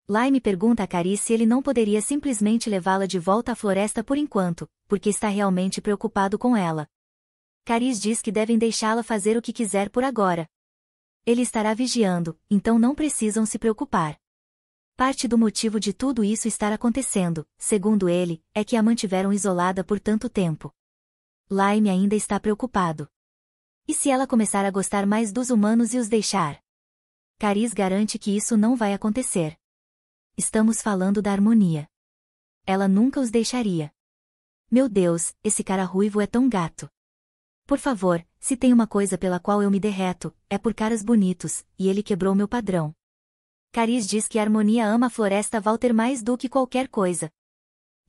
Lime pergunta a Cariz se ele não poderia simplesmente levá-la de volta à floresta por enquanto, porque está realmente preocupado com ela. Cariz diz que devem deixá-la fazer o que quiser por agora. Ele estará vigiando, então não precisam se preocupar. Parte do motivo de tudo isso estar acontecendo, segundo ele, é que a mantiveram isolada por tanto tempo. Lime ainda está preocupado. E se ela começar a gostar mais dos humanos e os deixar? Cariz garante que isso não vai acontecer. Estamos falando da Harmonia. Ela nunca os deixaria. Meu Deus, esse cara ruivo é tão gato. Por favor, se tem uma coisa pela qual eu me derreto, é por caras bonitos, e ele quebrou meu padrão. Cariz diz que a Harmonia ama a floresta Walter mais do que qualquer coisa.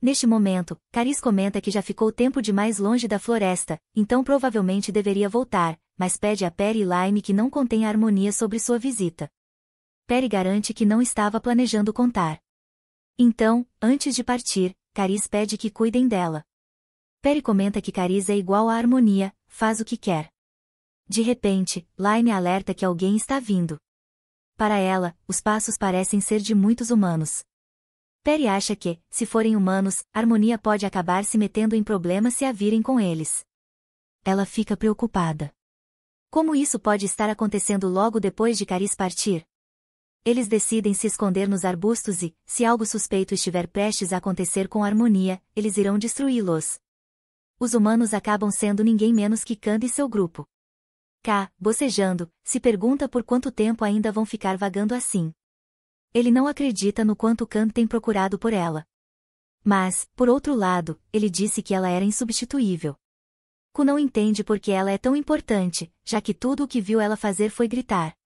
Neste momento, Cariz comenta que já ficou tempo demais longe da floresta, então provavelmente deveria voltar, mas pede a Perry e Lime que não contem a Harmonia sobre sua visita. Perry garante que não estava planejando contar. Então, antes de partir, Cariz pede que cuidem dela. Perry comenta que Cariz é igual à Harmonia, faz o que quer. De repente, Lime alerta que alguém está vindo. Para ela, os passos parecem ser de muitos humanos. Perry acha que, se forem humanos, Harmonia pode acabar se metendo em problemas se a virem com eles. Ela fica preocupada. Como isso pode estar acontecendo logo depois de Cariz partir? Eles decidem se esconder nos arbustos e, se algo suspeito estiver prestes a acontecer com a Harmonia, eles irão destruí-los. Os humanos acabam sendo ninguém menos que Kand e seu grupo. K, bocejando, se pergunta por quanto tempo ainda vão ficar vagando assim. Ele não acredita no quanto Kand tem procurado por ela. Mas, por outro lado, ele disse que ela era insubstituível. Ku não entende por que ela é tão importante, já que tudo o que viu ela fazer foi gritar.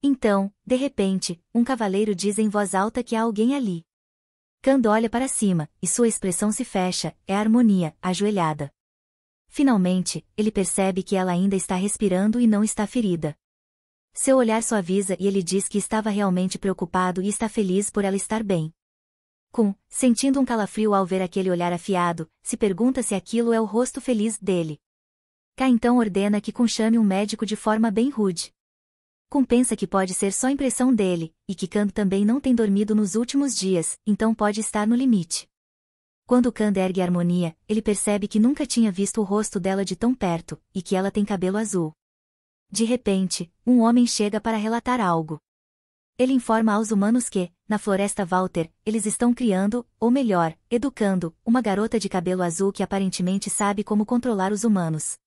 Então, de repente, um cavaleiro diz em voz alta que há alguém ali. Kand olha para cima, e sua expressão se fecha, é a Harmonia, ajoelhada. Finalmente, ele percebe que ela ainda está respirando e não está ferida. Seu olhar suaviza e ele diz que estava realmente preocupado e está feliz por ela estar bem. Kun, sentindo um calafrio ao ver aquele olhar afiado, se pergunta se aquilo é o rosto feliz dele. K então ordena que Kun chame um médico de forma bem rude. Kun pensa que pode ser só impressão dele, e que Kang também não tem dormido nos últimos dias, então pode estar no limite. Quando Kang ergue a harmonia, ele percebe que nunca tinha visto o rosto dela de tão perto, e que ela tem cabelo azul. De repente, um homem chega para relatar algo. Ele informa aos humanos que, na floresta Walter, eles estão criando, ou melhor, educando, uma garota de cabelo azul que aparentemente sabe como controlar os humanos.